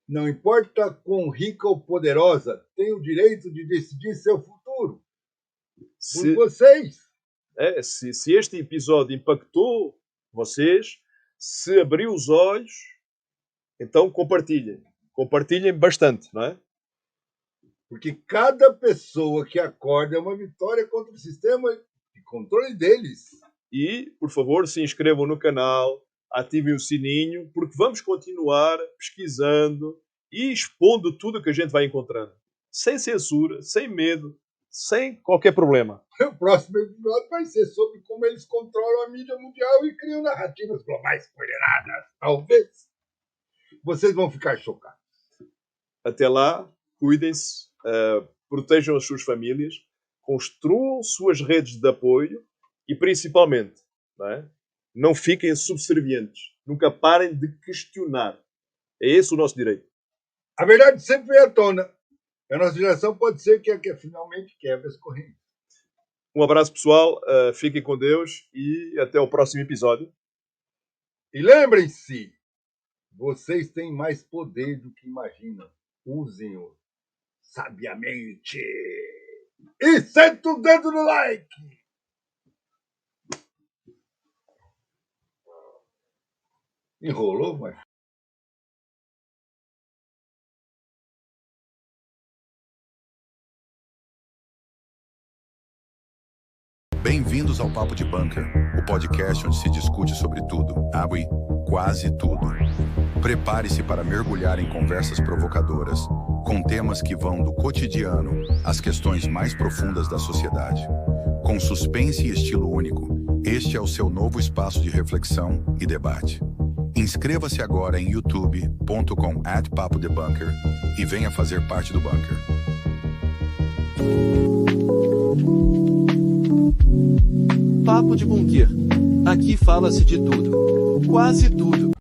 não importa quão rica ou poderosa, tem o direito de decidir seu futuro. Por vocês. Se este episódio impactou vocês, se abriu os olhos, então compartilhem. Compartilhem bastante, não é? Porque cada pessoa que acorda é uma vitória contra o sistema de controle deles. E, por favor, se inscrevam no canal, ativem o sininho, porque vamos continuar pesquisando e expondo tudo o que a gente vai encontrando. Sem censura, sem medo, sem qualquer problema. O próximo episódio vai ser sobre como eles controlam a mídia mundial e criam narrativas globais coordenadas. Talvez. Vocês vão ficar chocados. Até lá, cuidem-se, protejam as suas famílias, construam suas redes de apoio e, principalmente, não fiquem subservientes. Nunca parem de questionar. É esse o nosso direito. A verdade sempre vem à tona. A nossa geração pode ser que finalmente quebre as correntes. Um abraço, pessoal. Fiquem com Deus e até o próximo episódio. E lembrem-se, vocês têm mais poder do que imaginam. Usem-o sabiamente. E senta o dedo no like. Enrolou, mas... Bem-vindos ao Papo de Bunker, o podcast onde se discute sobre tudo, quase tudo. Prepare-se para mergulhar em conversas provocadoras, com temas que vão do cotidiano às questões mais profundas da sociedade. Com suspense e estilo único, este é o seu novo espaço de reflexão e debate. Inscreva-se agora em youtube.com/papodebunker e venha fazer parte do Bunker. Papo de Bunker. Aqui fala-se de tudo. Quase tudo.